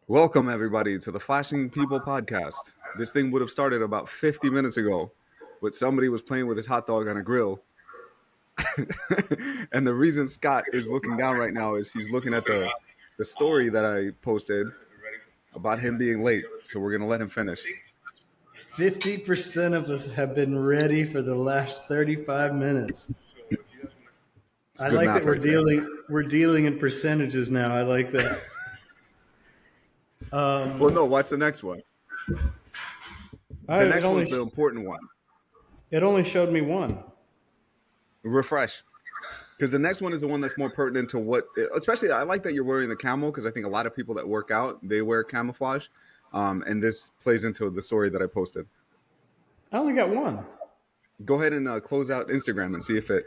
Welcome, everybody, to the Flashing People podcast. This thing would have started about 50 minutes ago, but somebody was playing with his hot dog on a grill. And the reason Scott is looking down right now is he's looking at the story that I posted about him being late. So we're going to let him finish. 50% of us have been ready for the last 35 minutes. It's I good like math that we're right there. dealing in percentages now. I like that. Well, no, watch the next one. All The right, next one's the important one. it only showed me one. Refresh. Because the next one is the one that's more pertinent to what, especially I like that you're wearing the camo because I think a lot of people that work out, they wear camouflage. And this plays into the story that I posted. I only got one. Go ahead and close out Instagram and see if it.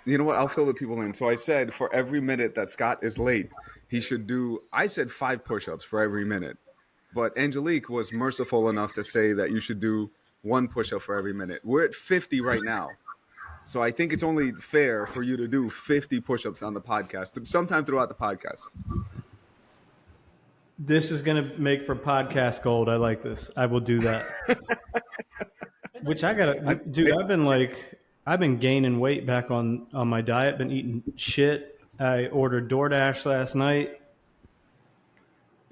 You know what? I'll fill the people in. So I said for every minute that Scott is late, he should do. I said 5 push-ups for every minute, but Angelique was merciful enough to say that you should do 1 push-up for every minute. We're at 50 right now, so I think it's only fair for you to do 50 push-ups on the podcast sometime throughout the podcast. This is going to make for podcast gold. I like this. I will do that. Which I got to, dude, I've been gaining weight back on my diet, been eating shit. I ordered DoorDash last night.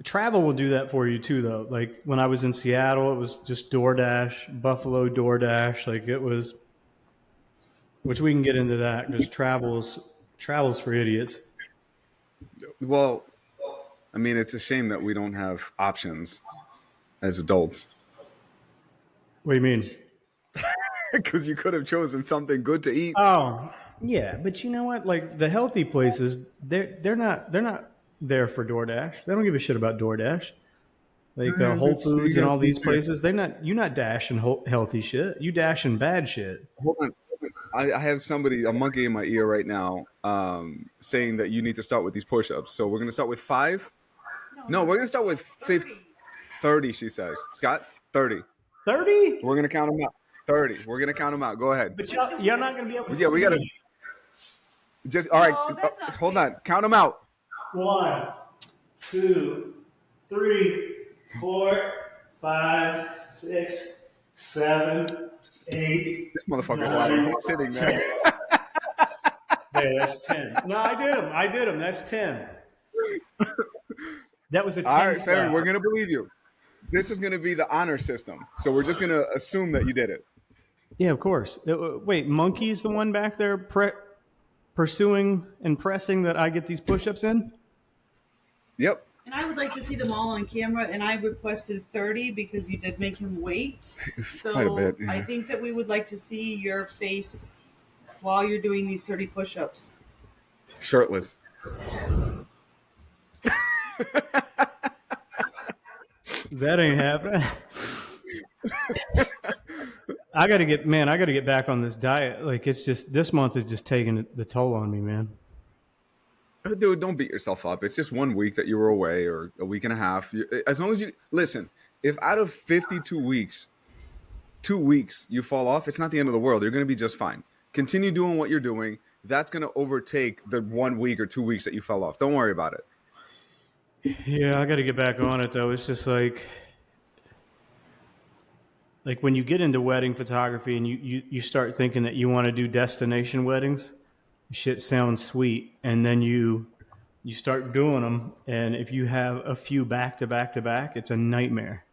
Travel will do that for you too, though. Like when I was in Seattle, it was just DoorDash, Buffalo DoorDash. Like it was, which we can get into that because travels for idiots. Well, I mean, it's a shame that we don't have options as adults. What do you mean? Because you could have chosen something good to eat. Oh, yeah, but you know what? Like the healthy places, they're not there for DoorDash. They don't give a shit about DoorDash. Like Whole Foods and all these places, you're not dashing healthy shit. You dashing bad shit. Hold on. I have a monkey in my ear right now, saying that you need to start with these push-ups. So we're going to start with 5. No, we're going to start with 50, 30, she says. Scott, 30. 30? We're going to count them out. 30. We're going to count them out. Go ahead. But you're not going to be able to Yeah, we got to just, all right. Hold on. Count them out. 1, 2, 3, 4, 5, 6, 7, 8. This motherfucker's lying. He's sitting there. Hey, that's 10. No, I did them. That's 10. That was a 10. All right, Farron, we're going to believe you. This is going to be the honor system. So we're just going to assume that you did it. Yeah, of course. Wait, Monkey's the one back there pursuing and pressing that I get these push-ups in? Yep. And I would like to see them all on camera, and I requested 30 because you did make him wait. So Quite a bit, yeah. I think that we would like to see your face while you're doing these 30 push-ups. Shirtless. That ain't happening. I got to get back on this diet. Like it's just, this month is just taking the toll on me, man. Dude, don't beat yourself up. It's just 1 week that you were away or a week and a half. As long as you listen, if out of 52 weeks, 2 weeks you fall off, it's not the end of the world. You're going to be just fine. Continue doing what you're doing. That's going to overtake the 1 week or 2 weeks that you fell off. Don't worry about it. Yeah, I got to get back on it though. It's just like when you get into wedding photography and you start thinking that you want to do destination weddings, shit sounds sweet, and then you start doing them, and if you have a few back to back to back, it's a nightmare,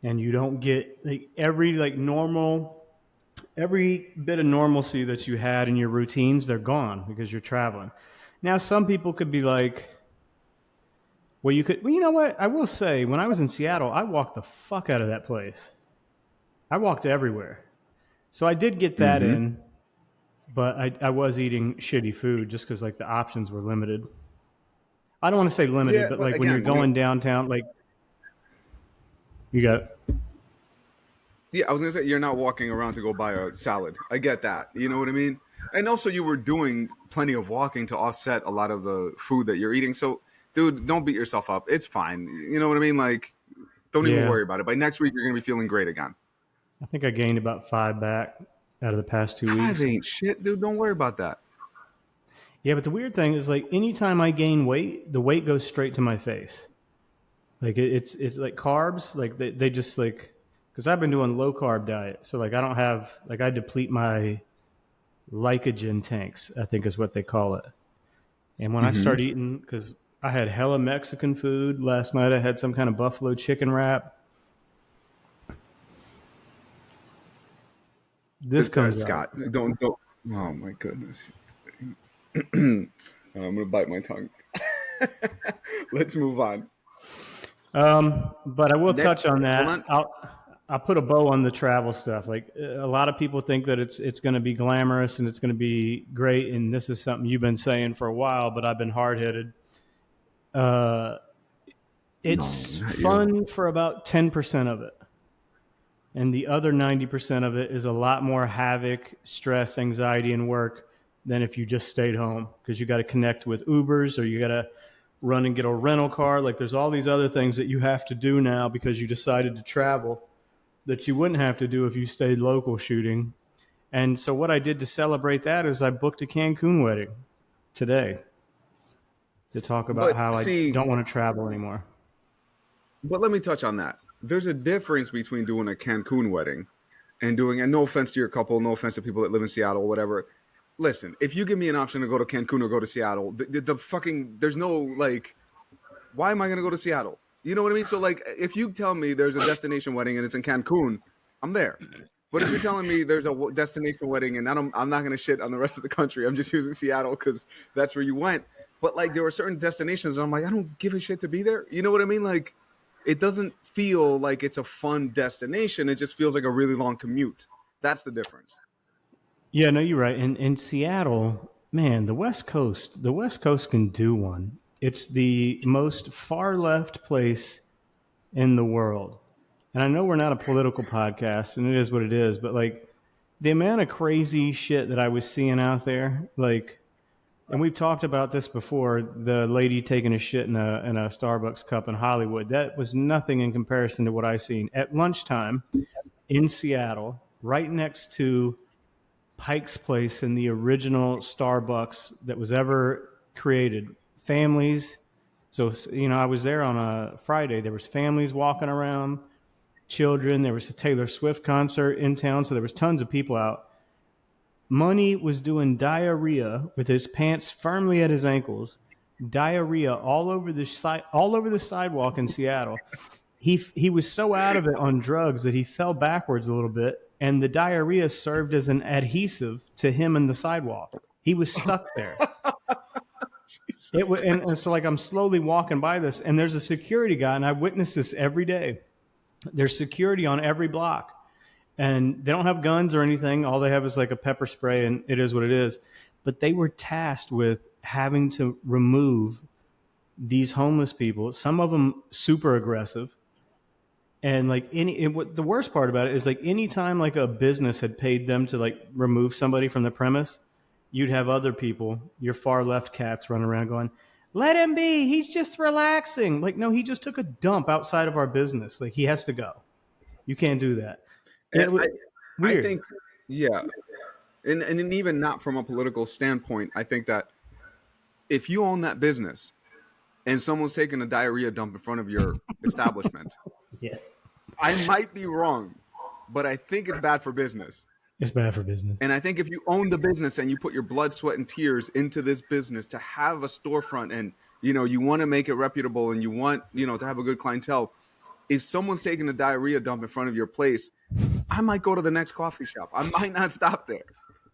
and you don't get like every bit of normalcy that you had in your routines, they're gone because you're traveling. Now, some people could be like, well, you know what? I will say, when I was in Seattle, I walked the fuck out of that place. I walked everywhere. So I did get that in, but I was eating shitty food just because like the options were limited. I don't want to say limited, Yeah, but but like again, when you're going downtown, like you got. Yeah, I was going to say you're not walking around to go buy a salad. I get that. You know what I mean? And also you were doing plenty of walking to offset a lot of the food that you're eating. So, dude, don't beat yourself up. It's fine. You know what I mean? Like, don't even worry about it. By next week, you're going to be feeling great again. I think I gained about 5 back out of the past 2 weeks. 5 ain't shit, dude. Don't worry about that. Yeah, but the weird thing is like anytime I gain weight, the weight goes straight to my face. Like it's like carbs, like they just like because I've been doing low carb diet, so like I don't have like I deplete my glycogen tanks, I think is what they call it. And when I Mm-hmm. start eating, because I had hella Mexican food last night, I had some kind of buffalo chicken wrap. This comes out. Scott, don't. Oh my goodness. I'm gonna bite my tongue. Let's move on. But I will Next, touch on hold that. on. I'll put a bow on the travel stuff. Like a lot of people think that it's going to be glamorous and it's going to be great, and this is something you've been saying for a while, but I've been hard headed. Uh, No, it's not you. fun for about 10% of it, and the other 90% of it is a lot more havoc, stress, anxiety, and work than if you just stayed home because you got to connect with Ubers or you got to run and get a rental car. Like there's all these other things that you have to do now because you decided to travel that you wouldn't have to do if you stayed local shooting. And so what I did to celebrate that is I booked a Cancun wedding today to talk about But how I see, don't want to travel anymore. but let me touch on that. There's a difference between doing a Cancun wedding and doing, and no offense to your couple, no offense to people that live in Seattle or whatever. Listen, if you give me an option to go to Cancun or go to Seattle, the fucking, there's no like, why am I going to go to Seattle? You know what I mean? So like, if you tell me there's a destination wedding and it's in Cancun, I'm there. But if you're telling me there's a destination wedding and I'm not going to shit on the rest of the country, I'm just using Seattle because that's where you went. But like, there were certain destinations, and I'm like, I don't give a shit to be there. You know what I mean? Like, it doesn't feel like it's a fun destination. It just feels like a really long commute. That's the difference. Yeah, no, you're right. In Seattle, man, the West Coast can do one. It's the most far left place in the world. And I know we're not a political podcast and it is what it is, but like the amount of crazy shit that I was seeing out there, like and we've talked about this before, the lady taking a shit in a Starbucks cup in Hollywood. That was nothing in comparison to what I seen at lunchtime in Seattle, right next to Pike's Place in the original Starbucks that was ever created. Families. So, you know, I was there on a Friday. There was families walking around, children. There was a Taylor Swift concert in town. So there was tons of people out. Money was doing diarrhea with his pants firmly at his ankles, diarrhea all over the sidewalk in Seattle. He was so out of it on drugs that he fell backwards a little bit, and the diarrhea served as an adhesive to him in the sidewalk. He was stuck there. Jesus And Christ. so like I'm slowly walking by this, and there's a security guy, and I witness this every day. There's security on every block, and they don't have guns or anything. All they have is like a pepper spray, and it is what it is. But they were tasked with having to remove these homeless people. Some of them super aggressive, and like what the worst part about it is like anytime like a business had paid them to like remove somebody from the premise, you'd have other people, your far left cats, running around going, "Let him be. He's just relaxing." Like, no, he just took a dump outside of our business. Like, he has to go. You can't do that. And It was I weird. think, yeah, and even not from a political standpoint, I think that if you own that business and someone's taking a diarrhea dump in front of your establishment, Yeah, I might be wrong, but I think it's bad for business. it's bad for business. And I think if you own the business and you put your blood, sweat, and tears into this business to have a storefront and you want to make it reputable and you want to have a good clientele, if someone's taking a diarrhea dump in front of your place, I might go to the next coffee shop. I might not stop there.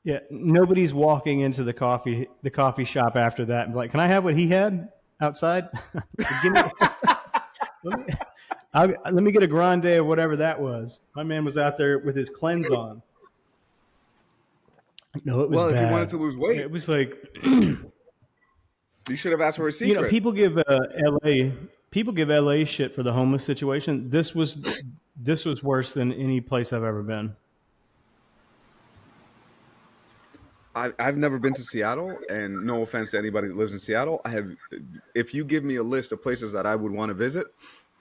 Yeah, nobody's walking into the coffee shop after that and be like, "Can I have what he had outside? Give me, let me, let me get a grande or whatever that was." My man was out there with his cleanse on. No, it was Well, if you wanted bad. to lose weight, It was like, you should have asked for a you know, secret. people give LA shit for the homeless situation. This was worse than any place I've ever been. I've never been to Seattle, and no offense to anybody that lives in Seattle. I have. If you give me a list of places that I would want to visit,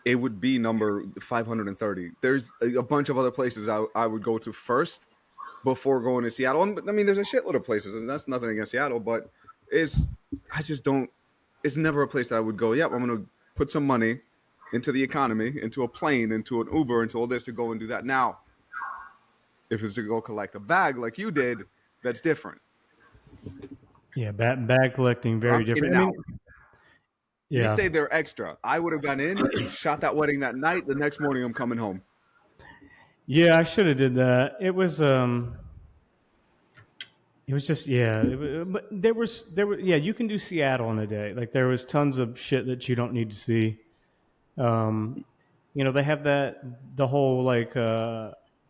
it would be number 530. There's a bunch of other places I would go to first before going to Seattle. And, I mean, there's a shitload of places, and that's nothing against Seattle, but is I just don't. It's never a place that I would go. Yep, I'm gonna put some money into the economy, into a plane, into an Uber, into all this to go and do that. Now, if it's to go collect a bag like you did, that's different. Yeah, bag collecting So I'm very in different. and I out. mean, You yeah, stayed there extra. I would have gone in, shot that wedding that night. The next morning, I'm coming home. yeah, I should have did that. It was just yeah, but there were yeah. You can do Seattle in a day. Like there was tons of shit that you don't need to see. Um, they have the whole like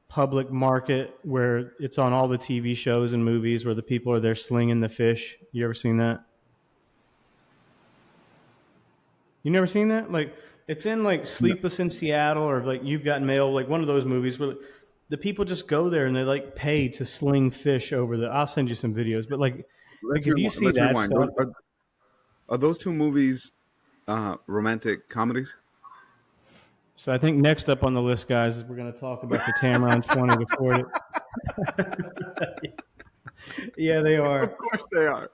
public market where it's on all the TV shows and movies where the people are there slinging the fish. You ever seen that? You never seen that? Like it's in like No, Sleepless in Seattle or like You've Got Mail, like one of those movies where the people just go there and they like pay to sling fish over the. I'll send you some videos, but like if you see let's that rewind. stuff. Are those two movies romantic comedies? So I think next up on the list, guys, is we're going to talk about the Tamron 20 to 40. Yeah, they Of are. course they are.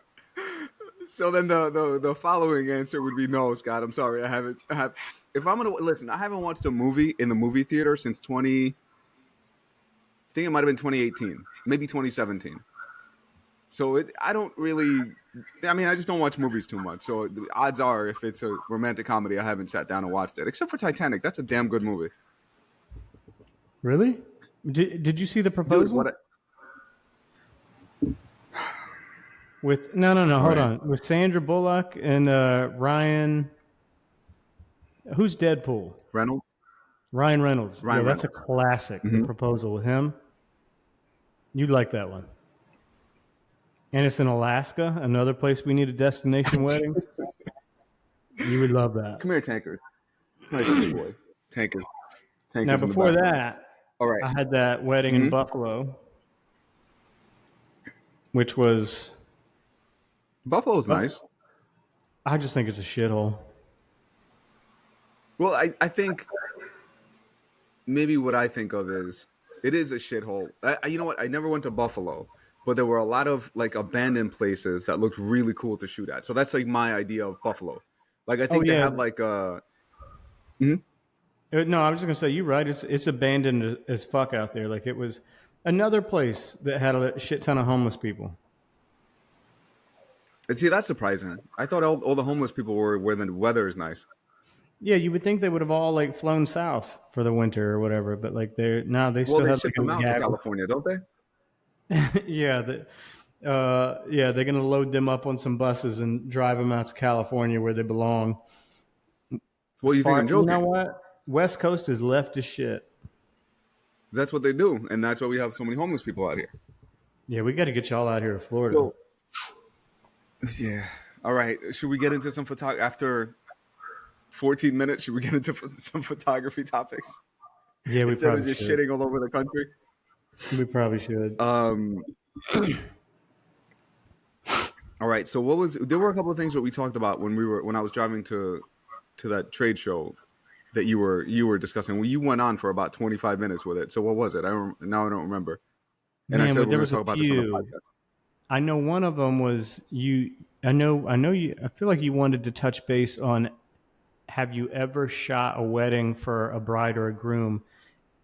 So then the following answer would be no, Scott. I'm sorry, I haven't. If I'm gonna listen, I haven't watched a movie in the movie theater since 20. I think it might have been 2018, maybe 2017. So I don't really. I mean, I just don't watch movies too much. So the odds are, if it's a romantic comedy, I haven't sat down and watched it. Except for Titanic, that's a damn good movie, Really? Did you see the dude. proposal? With no, All hold right, on. With Sandra Bullock and Ryan. Who's Deadpool? Reynolds, Ryan Reynolds. Yo, Ryan that's a Reynolds. classic. The Mm-hmm. proposal with him. You'd like that one. And it's in Alaska, another place we need a destination wedding. You would love that. Come here, Tankers. Nice little boy, Tankers. Now, Tankers in the before background. that, All right. I had that wedding in Mm-hmm. Buffalo, which was, Buffalo's nice. I just think it's a shithole. Well, I think maybe what I think of is it is a shithole. You know what? I never went to Buffalo, but there were a lot of like abandoned places that looked really cool to shoot at. So that's like my idea of Buffalo. Like I Oh think they yeah, have like no, I was just gonna say you're right. It's abandoned as fuck out there. Like it was another place that had a shit ton of homeless people. and see that's surprising. I thought all the homeless people were where the weather is nice. Yeah, you would think they would have all like flown south for the winter or whatever, but like they Well, still they have ship like them a out to gaggle. California, don't they? Yeah, yeah, they're gonna load them up on some buses and drive them out to California where they belong. Well, you think I'm You know joking? what? West Coast is left as shit. That's what they do, and that's why we have so many homeless people out here. Yeah, we got to get y'all out here to Florida. So yeah. All right. Should we get into some photography after 14 minutes? Should we get into some photography topics Yeah, we instead of probably just should. shitting all over the country? We probably should. All right. So there were a couple of things that we talked about when I was driving to that trade show that you were discussing. Well, you went on for about 25 minutes with it. So what was it? Now I don't remember. And I Man, said but we're there going to was a talk about this on the few. podcast. I know one of them was you. I know you. I feel like you wanted to touch base on. Have you ever shot a wedding for a bride or a groom,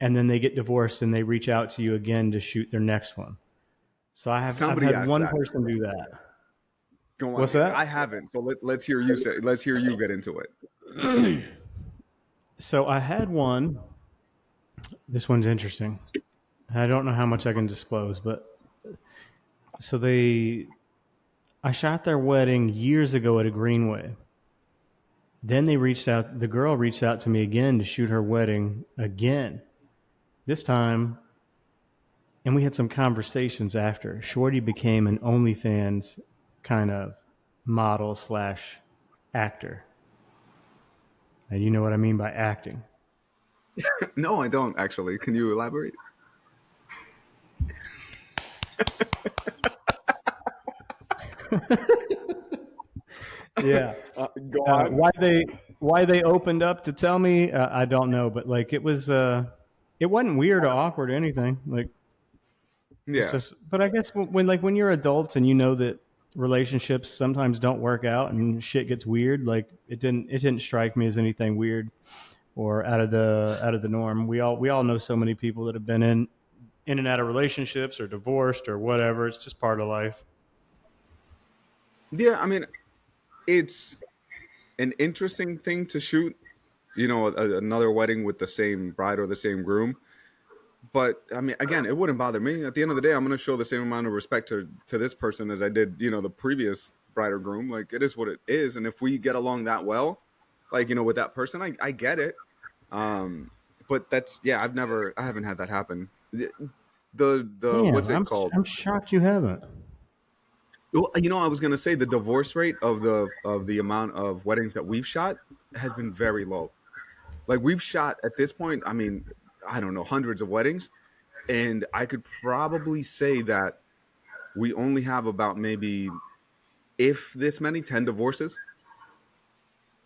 and then they get divorced and they reach out to you again to shoot their next one? So I've Somebody had asked one that. person do that. Go on. What's that? I haven't. So let's hear you say. Let's hear you get into it. So I had one. This one's interesting. I don't know how much I can disclose, but so I shot their wedding years ago at a greenway. Then the girl reached out to me again to shoot her wedding again. This time, and we had some conversations after. Shorty became an OnlyFans kind of model / actor. And you know what I mean by acting. No, I don't actually. Can you elaborate? Yeah. Go on. Why they opened up to tell me, I don't know, but like it wasn't weird or awkward or anything. Like it's Yeah. just, but I guess when you're adults and you know that relationships sometimes don't work out and shit gets weird. Like it didn't strike me as anything weird or out of the norm. We all know so many people that have been in and out of relationships or divorced or whatever. It's just part of life. Yeah, I mean, it's an interesting thing to shoot. Another wedding with the same bride or the same groom. But I mean, again, it wouldn't bother me. At the end of the day, I'm going to show the same amount of respect to this person as I did, the previous bride or groom. Like, it is what it is, and if we get along that well, like, with that person, I get it. Um, but that's, yeah, I haven't had that happen. The Damn, what's it I'm called? I'm shocked you haven't. Well, I was going to say the divorce rate of the amount of weddings that we've shot has been very low. Like, we've shot at this point, I mean, I don't know, hundreds of weddings, and I could probably say that we only have about maybe, if this many, 10 divorces.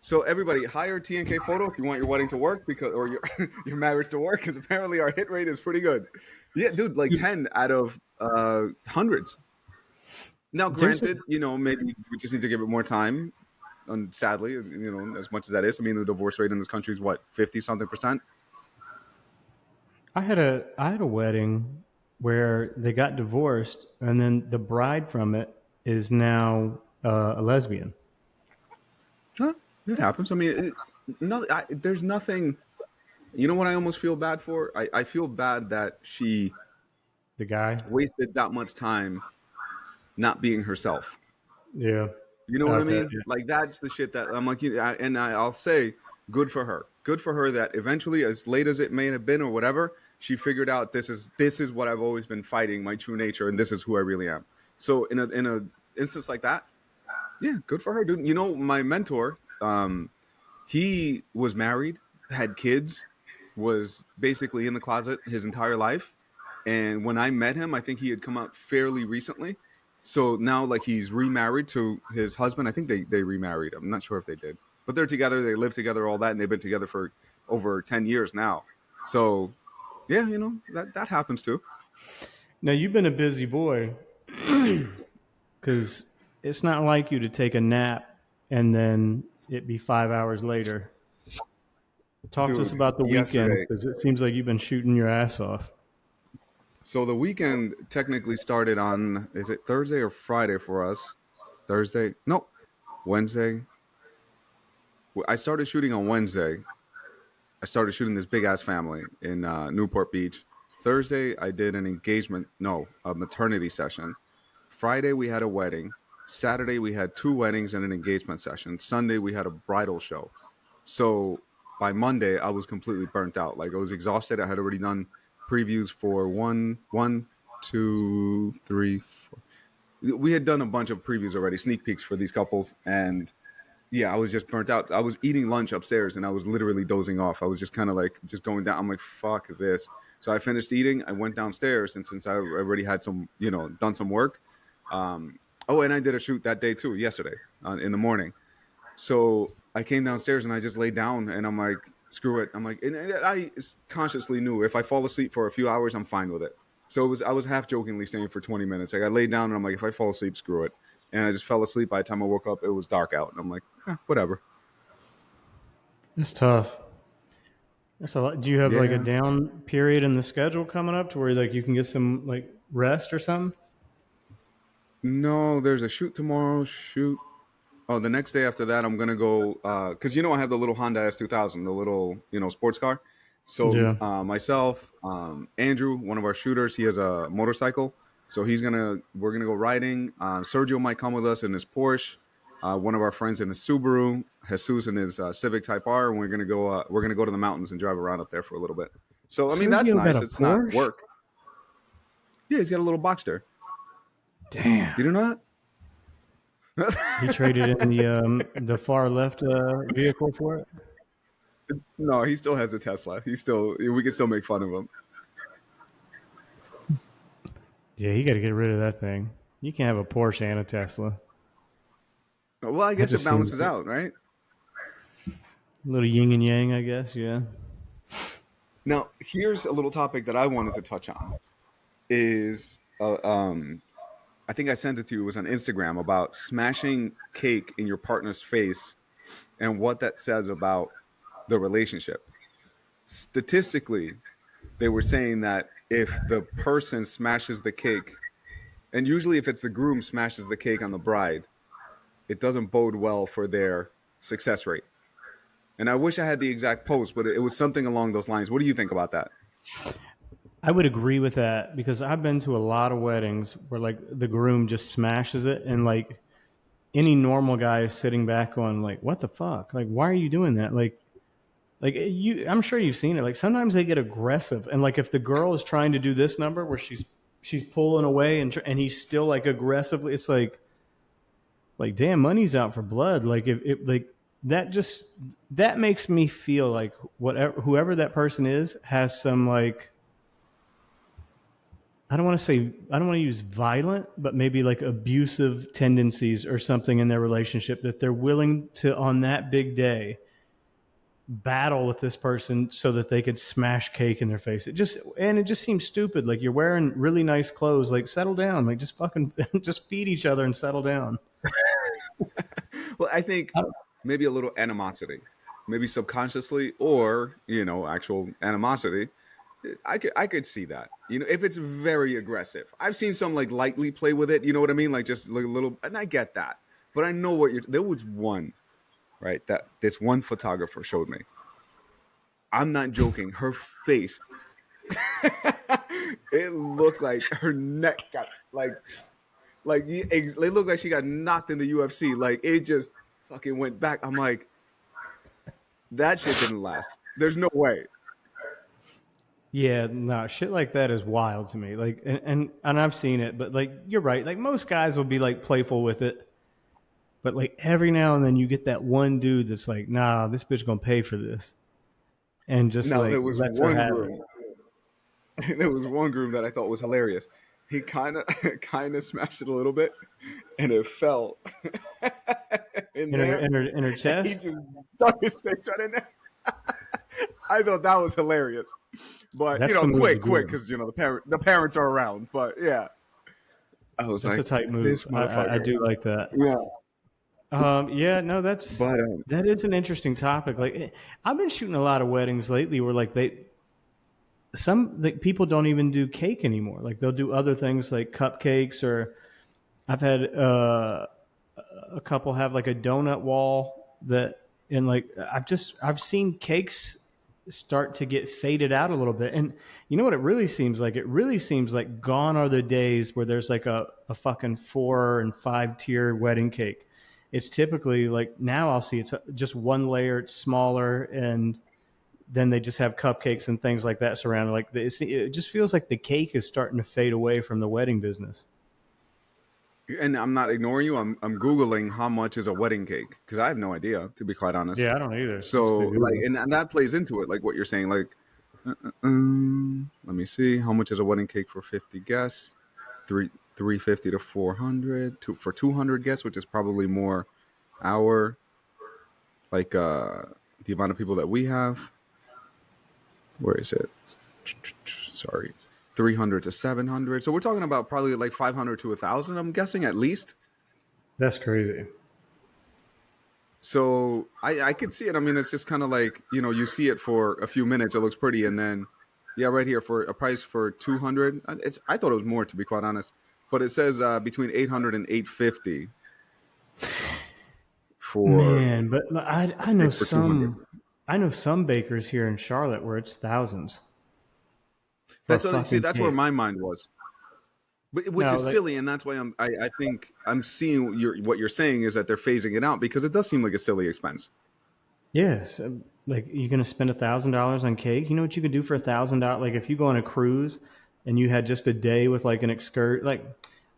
So everybody, hire TNK Photo if you want your wedding to work, because or your your marriage to work, because apparently our hit rate is pretty good. Yeah, dude, like 10 out of hundreds. Now, There's a granted, maybe we just need to give it more time. And sadly, as much as that is, I mean, the divorce rate in this country is what, 50 something percent. I had a wedding where they got divorced, and then the bride from it is now a lesbian. Huh? It happens. I mean, no, there's nothing. You know what I almost feel bad for? I feel bad that she The guy, wasted that much time not being herself. yeah, You know what I I bet. mean? Like, that's the shit that I'm like, I'll say, good for her. Good for her that eventually, as late as it may have been or whatever, she figured out this is what I've always been fighting, my true nature, and this is who I really am. So in a instance like that, yeah, good for her, dude. My mentor, he was married, had kids, was basically in the closet his entire life. And when I met him, I think he had come out fairly recently. So now, like, he's remarried to his husband. I think they remarried. I'm not sure if they did, but they're together. They live together, all that, and they've been together for over 10 years now. So yeah, that happens too. Now you've been a busy boy because it's not like you to take a nap and then it be 5 hours later. Talk to us Dude, about the weekend yesterday. because it seems like you've been shooting your ass off. So the weekend technically started on, is it Thursday or Friday for us? Thursday? No, Wednesday. I started shooting on Wednesday. I started shooting this big ass family in Newport Beach. Thursday, I did an engagement, no, a maternity session. Friday, we had a wedding. Saturday, we had two weddings and an engagement session. Sunday, we had a bridal show. So by Monday, I was completely burnt out. Like, I was exhausted. I had already done previews for one, two, three. We had done a bunch of previews already, sneak peeks for these couples, and yeah, I was just burnt out. I was eating lunch upstairs and I was literally dozing off. I was just kind of like just going down. I'm like, fuck this. So I finished eating. I went downstairs, and since I already had some, done some work. Oh, and I did a shoot that day too, yesterday in the morning. So I came downstairs and I just laid down and I'm like, screw it. I'm like, and I consciously knew if I fall asleep for a few hours, I'm fine with it. So I was half jokingly saying for 20 minutes. Like, I laid down and I'm like, if I fall asleep, screw it. And I just fell asleep. By the time I woke up, it was dark out. And I'm like, whatever. That's tough. That's a lot. Do you have like a Yeah. down period in the schedule coming up to where like you can get some like rest or something? No, there's a shoot tomorrow. Shoot. Oh, the next day after that, I'm gonna go because I have the little Honda S2000, the little sports car. So Yeah. myself, Andrew, one of our shooters, he has a motorcycle, so we're gonna go riding. Sergio might come with us in his Porsche. One of our friends in his Subaru, Jesus in his Civic Type R, and we're gonna go to the mountains and drive around up there for a little bit. So I mean, that's Sergio got nice. a It's not Porsche? work. Yeah, he's got a little Boxster. Damn. You do not? He traded in the far left vehicle for it. No, he still has a Tesla. We can still make fun of him. Yeah, he got to get rid of that thing. You can't have a Porsche and a Tesla. Well, I That guess it just seems balances a out, right? little yin and yang, I guess. Yeah. Now, here's a little topic that I wanted to touch on is I think I sent it to you. It was on Instagram about smashing cake in your partner's face and what that says about the relationship. Statistically, they were saying that if the person smashes the cake, and usually if it's the groom smashes the cake on the bride, it doesn't bode well for their success rate. And I wish I had the exact post, but it was something along those lines. What do you think about that? I would agree with that because I've been to a lot of weddings where like the groom just smashes it, and like any normal guy is sitting back going like, "What the fuck? Like, why are you doing that?" Like you, I'm sure you've seen it. Like sometimes they get aggressive, and like if the girl is trying to do this number where she's pulling away and he's still like aggressively, it's like damn, money's out for blood. Like if it like that just that makes me feel like whatever whoever that person is has some like I don't want to use violent, but maybe like abusive tendencies or something in their relationship that they're willing to on that big day battle with this person so that they could smash cake in their face. It just seems stupid. Like you're wearing really nice clothes. Like settle down. Like just fucking just feed each other and settle down. Well, I think maybe a little animosity, maybe subconsciously, or actual animosity. I could see that. If it's very aggressive. I've seen some like lightly play with it. You know what I mean? Like just like a little, and I get that. But I know what you're. There was one, right? That this one photographer showed me. I'm not joking. Her face, it looked like her neck got it looked like she got knocked in the UFC. Like it just fucking went back. I'm like, that shit didn't last. There's no way. Yeah, no, shit like that is wild to me. Like, and I've seen it, but like, you're right. Like, most guys will be like playful with it, but like every now and then you get that one dude that's like, nah, this bitch gonna pay for this, and just Now like there was lets her one have it. groom. There was one groom that I thought was hilarious. He kind of kind of smashed it a little bit, and it fell in there. In her And he chest. just stuck his face right in there. I thought that was hilarious, but That's the move to quick, do. because the parents are around. But yeah, I was That's a like, tight this move. I motherfucker. do like that. Yeah, Yeah, no, but that is an interesting topic. Like, I've been shooting a lot of weddings lately where like some like people don't even do cake anymore. Like they'll do other things like cupcakes, or I've had a couple have like a donut wall that, and like I've seen cakes start to get faded out a little bit. And you know what it really seems like? It really seems like gone are the days where there's like a fucking 4 and 5 tier wedding cake. It's typically like now I'll see it's just one layer, it's smaller, and then they just have cupcakes and things like that surrounded. Like it just feels like the cake is starting to fade away from the wedding business. and I'm not ignoring you. I'm googling how much is a wedding cake because I have no idea, to be quite honest. Yeah, I don't either. It's So big like, Google. and that plays into it, like what you're saying. Like, let me see, how much is a wedding cake for 50 guests? 350 to 400 for 200 guests, which is probably more our like the amount of people that we have. Where is it? Sorry, 300 to 700. So we're talking about probably like 500 to 1,000. I'm guessing at least. That's crazy. So I could see it. I mean, it's just kind of like, you see it for a few minutes, it looks pretty, and then yeah, right here for a price for 200. I thought it was more, to be quite honest, but it says between 800 and 850 for Man, but I know cake for 200. some bakers here in Charlotte where it's thousands for a That's what see. fucking That's where cake. my mind was, which No, is like silly, and that's why I think I'm seeing what you're saying is that they're phasing it out because it does seem like a silly expense. yes, like you're gonna spend $1,000 on cake. You know what you could do for $1,000? Like if you go on a cruise and you had just a day with like an excursion, like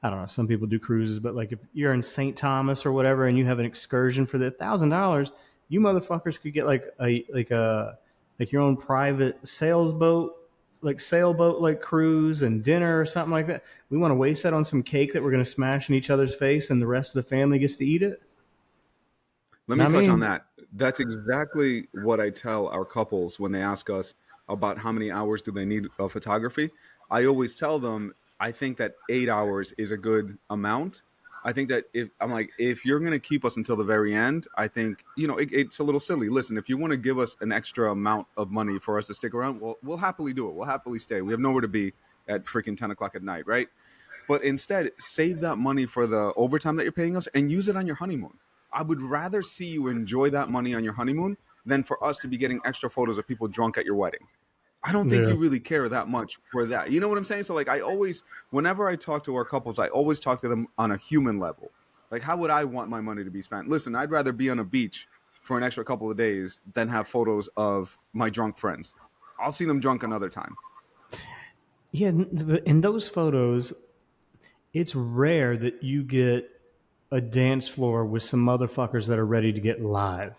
I don't know, some people do cruises, but like if you're in St. Thomas or whatever and you have an excursion for the $1,000, you motherfuckers could get like your own private sailboat like cruise and dinner or something like that. We want to waste that on some cake that we're going to smash in each other's face and the rest of the family gets to eat it. Let me I touch on mean, that. That's exactly what I tell our couples when they ask us about how many hours do they need of photography. I always tell them I think that 8 hours is a good amount. I think that if you're gonna keep us until the very end, I think it's a little silly. Listen, if you want to give us an extra amount of money for us to stick around, we'll happily do it. We'll happily stay. We have nowhere to be at freaking 10 o'clock at night, right? But instead, save that money for the overtime that you're paying us and use it on your honeymoon. I would rather see you enjoy that money on your honeymoon than for us to be getting extra photos of people drunk at your wedding. I don't think Yeah. you really care that much for that. You know what I'm saying? So like whenever I talk to our couples, I always talk to them on a human level. Like how would I want my money to be spent? Listen, I'd rather be on a beach for an extra couple of days than have photos of my drunk friends. I'll see them drunk another time. Yeah, in those photos, it's rare that you get a dance floor with some motherfuckers that are ready to get live.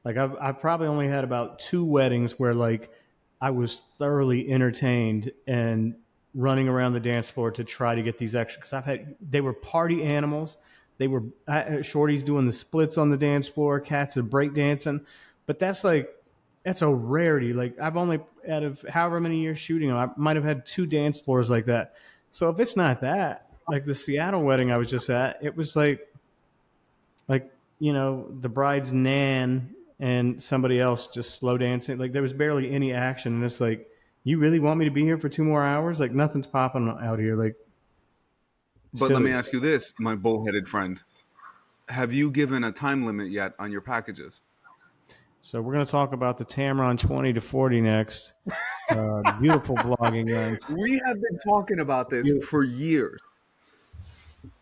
Like I've probably only had about 2 weddings where like I was thoroughly entertained and running around the dance floor to try to get these extra. Because they were party animals. They were shorties doing the splits on the dance floor, cats are break dancing. But that's a rarity. Like I've only out of however many years shooting, I might have had 2 dance floors like that. So if it's not that, like the Seattle wedding I was just at, it was like the bride's nan and somebody else just slow dancing. Like there was barely any action, and it's like, you really want me to be here for 2 more hours? Like nothing's popping out here. Like But let me silly. ask you this, my bullheaded friend. Have you given a time limit yet on your packages? So we're gonna talk about the Tamron 20 to 40 next. Beautiful vlogging lens. We have been talking about this for years.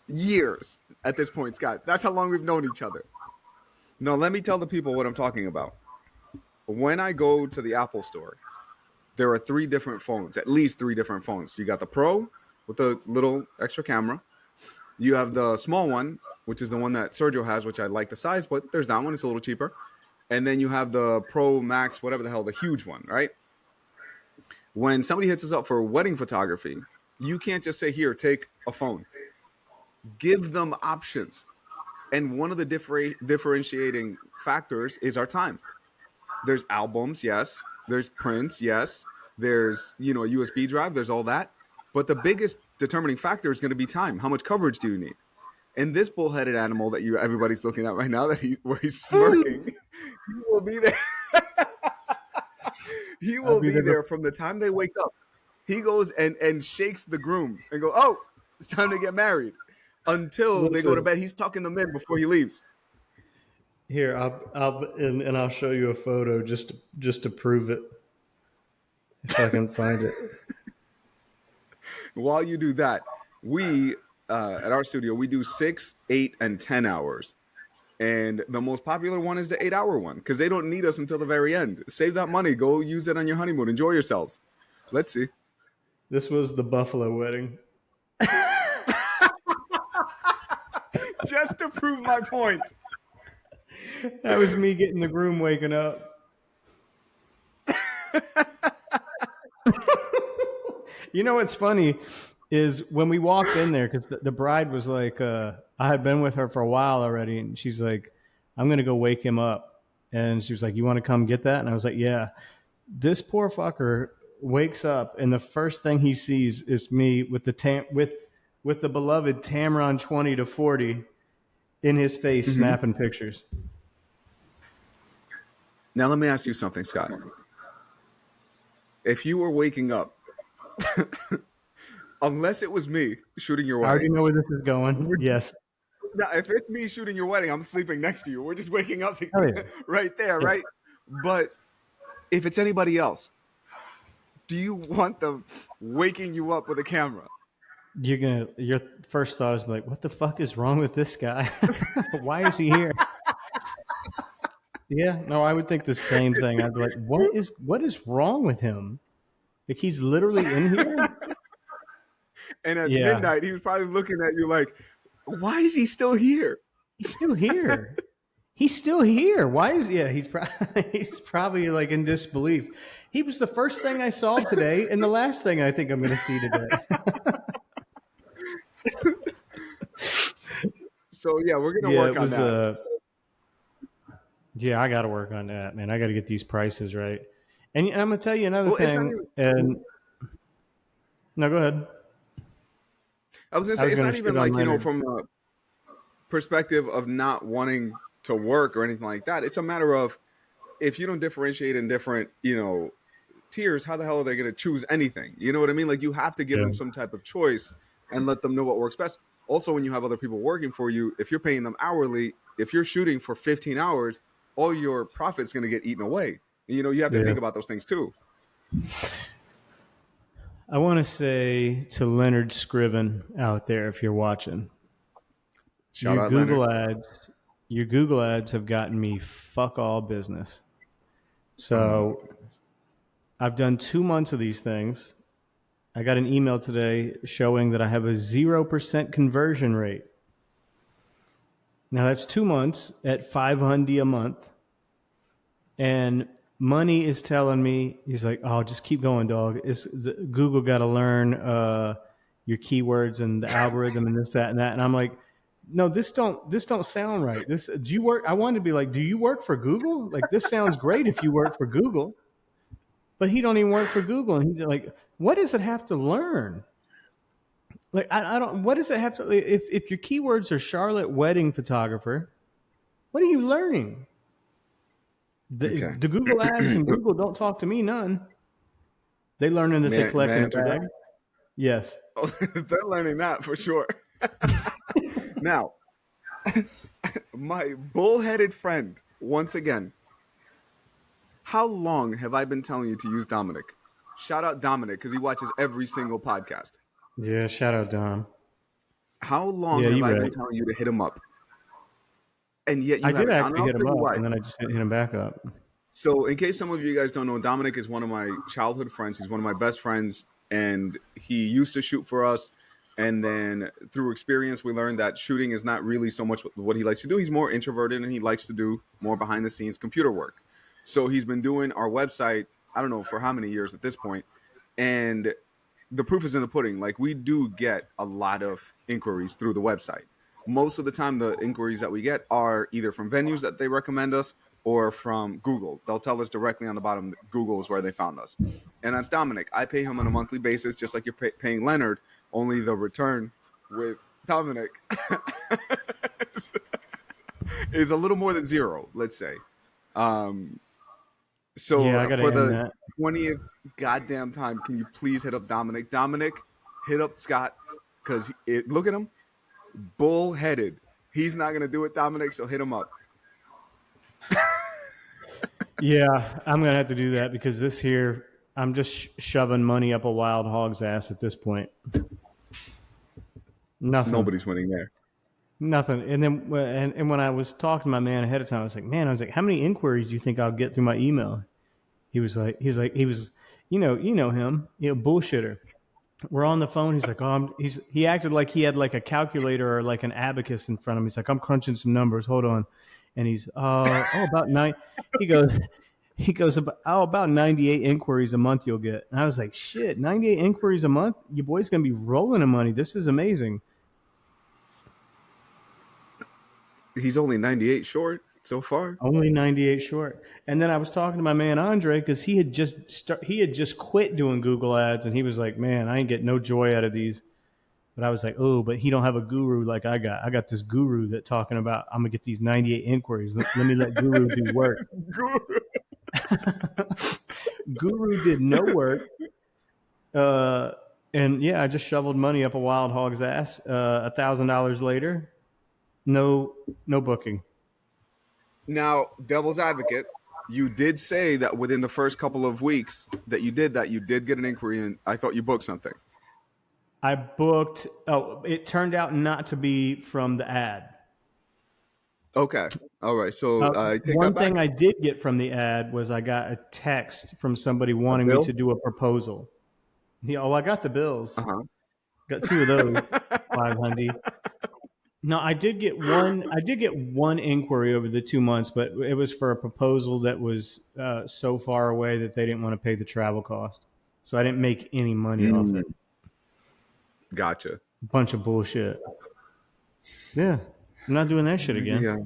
Years at this point, Scott. That's how long we've known each other. No, let me tell the people what I'm talking about. When I go to the Apple store, there are 3 different phones, at least 3 different phones. You got the Pro with the little extra camera. You have the small one, which is the one that Sergio has, which I like the size, but there's that one. It's a little cheaper. And then you have the Pro Max, whatever the hell, the huge one, right? When somebody hits us up for wedding photography, you can't just say, here, take a phone. Give them options. And one of the differentiating factors is our time. There's albums, yes. There's prints, yes. There's, a USB drive. There's all that. But the biggest determining factor is going to be time. How much coverage do you need? And this bullheaded animal that everybody's looking at right now, where he's smirking, he will be there. He I'll will be be there. there from the time they wake up. He goes and shakes the groom and go, oh, it's time to get married. Until they go to Listen, bed, he's tucking them in before he leaves. here and I'll show you a photo just to prove it if I can find it. While you do that, we at our studio we do 6, 8, and 10 hours. And the most popular one is the 8-hour one because they don't need us until the very end. Save that money. Go use it on your honeymoon. Enjoy yourselves. Let's see. This was the Buffalo wedding. Just to prove my point. That was me getting the groom waking up. You know what's funny is when we walked in there, because the bride was like, I had been with her for a while already, and she's like, I'm going to go wake him up. And she was like, you want to come get that? And I was like, yeah. This poor fucker wakes up, and the first thing he sees is me with the beloved Tamron 20 to 40 in his face, snapping pictures. Now, let me ask you something, Scott. If you were waking up, unless it was me shooting your I already wedding, know where this is going. Yes. now, if it's me shooting your wedding, I'm sleeping next to you. We're just waking up Oh, yeah. right there, Yeah. right? But if it's anybody else, do you want them waking you up with a camera? Your first thought is like, what the fuck is wrong with this guy? Why is he here? Yeah, no, I would think the same thing. I'd be like, what is wrong with him? Like he's literally in here? And at Yeah. midnight, he was probably looking at you like, why is he still here? He's still here. He's still here. Why is he's probably like in disbelief. He was the first thing I saw today and the last thing I think I'm gonna see today. So yeah, we're gonna Yeah, work it on was that. yeah, I gotta work on that, man. I gotta get these prices right. And I'm gonna tell you another Well, it's not thing, even. and no, go ahead. I was gonna I say was it's going not to even shit on like, Leonard. from a perspective of not wanting to work or anything like that. It's a matter of, if you don't differentiate in different, tiers, how the hell are they going to choose anything? You know what I mean? Like, you have to give Yeah. them some type of choice and let them know what works best. Also, when you have other people working for you, if you're paying them hourly, if you're shooting for 15 hours, all your profit's going to get eaten away. You have to Yeah. think about those things too. I want to say to Leonard Scriven out there, if you're watching, Shout your out Leonard. Google ads, your Google ads have gotten me fuck all business. Oh my So goodness. I've done 2 months of these things. I got an email today showing that I have a 0% conversion rate. Now that's 2 months at $500 a month. And Money is telling me, he's like, "Oh, just keep going, dog. Google got to learn your keywords and the algorithm and this, that, and that." And I'm like, "No, this don't sound right. Do you work?" I wanted to be like, "Do you work for Google? Like, this sounds great if you work for Google, but he don't even work for Google." And he's like, "What does it have to learn? Like, I don't. What does it have to? If your keywords are Charlotte wedding photographer, what are you learning?" The, Okay. the Google ads and Google don't talk to me none. They learning that they May collect I in a interrupt? bag. Yes. Oh, they're learning that for sure. Now, my bullheaded friend, once again, how long have I been telling you to use Dominic? Shout out Dominic because he watches every single podcast. Yeah. Shout out Dom. How long Yeah, have you I been right. telling you to hit him up? And yet I you did haven't. And actually I'll hit him tell you up, why. and then I just hit him back up. So, in case some of you guys don't know, Dominic is one of my childhood friends. He's one of my best friends, and he used to shoot for us. And then through experience, we learned that shooting is not really so much what he likes to do. He's more introverted, and he likes to do more behind the scenes computer work. So he's been doing our website, I don't know for how many years at this point, and the proof is in the pudding. Like, we do get a lot of inquiries through the website. Most of the time, the inquiries that we get are either from venues that they recommend us or from Google. They'll tell us directly on the bottom that Google is where they found us. And that's Dominic. I pay him on a monthly basis, just like you're paying Leonard, only the return with Dominic is a little more than zero, let's say. Um, Yeah, I so got to for end the that. 20th goddamn time, can you please hit up Dominic? Dominic, hit up Scott because look at him, bullheaded. He's not gonna do it, Dominic. So hit him up. Yeah, I'm gonna have to do that because this here, I'm just shoving money up a wild hog's ass at this point. Nothing, Nobody's winning there. nothing. And then, and when I was talking to my man ahead of time, I was like, "How many inquiries do you think I'll get through my email?" He was, you know him, bullshitter. We're on the phone. He's like, he acted like he had like a calculator or like an abacus in front of him. He's like, "I'm crunching some numbers. Hold on." And he's, about nine. He goes, about 98 inquiries a month you'll get. And I was like, shit, 98 inquiries a month? Your boy's going to be rolling in money. This is amazing. He's only 98 short so far. Only 98 short. And then I was talking to my man Andre because he had just quit doing Google ads, and he was like, "Man, I ain't get no joy out of these." But I was like, "Oh, but he don't have a guru like I got. I got this guru that talking about I'm gonna get these 98 inquiries. Let me let Guru do work." Guru did no work. Uh, and yeah, I just shoveled money up a wild hog's ass. $1,000 later, no booking. Now, devil's advocate, you did say that within the first couple of weeks that you did get an inquiry, and I thought you booked something. I booked. Oh, it turned out not to be from the ad. Okay. All right. So I take that One back. thing I did get from the ad was I got a text from somebody A wanting me bill. to do a proposal. Yeah, I got the bills. Uh Got two of those. huh. 500. No, I did get one. I did get one inquiry over the 2 months, but it was for a proposal that was so far away that they didn't want to pay the travel cost. So I didn't make any money off it. Gotcha. Bunch of bullshit. Yeah, I'm not doing that shit again. Yeah.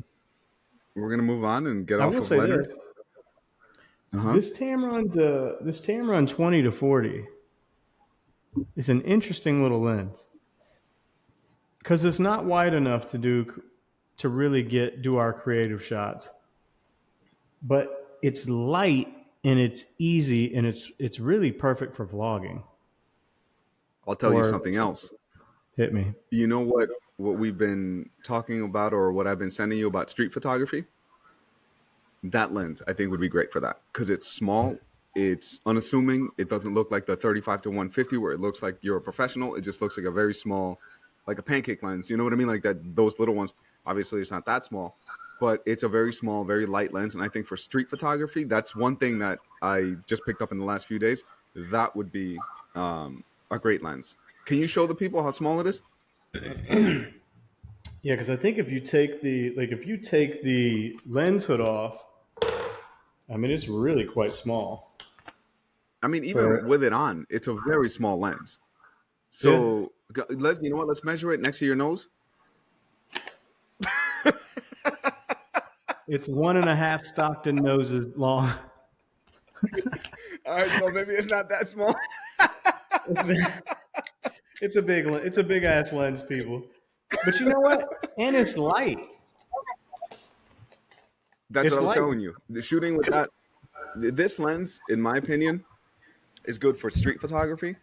We're gonna move on and get I off will of say Leonard. this: Uh this Tamron 20 to 40 is an interesting little lens. because it's not wide enough to really do our creative shots, but it's light and it's easy and it's really perfect for vlogging. I'll tell you Or something else. hit me. You know what we've been talking about, or what I've been sending you about street photography? That lens I think would be great for that, because it's small, it's unassuming, it doesn't look like the 35 to 150 where it looks like you're a professional. It just looks like a very small, like a pancake lens. You know what I mean? Like that, those little ones. Obviously, it's not that small, but it's a very small, very light lens. And I think for street photography, that's one thing that I just picked up in the last few days. That would be a great lens. Can you show the people how small it is? Yeah, because I think if you take the lens hood off, I mean it's really quite small. I mean, even For with it on, it's a very small lens. yeah, So let's, you know what? Let's measure it next to your nose. it's 1.5 Stockton noses long. All right, so maybe it's not that small. It's a big ass lens, people. But you know what? And it's light. That's what It's I was light. telling you. The shooting with that, this lens, in my opinion, is good for street photography.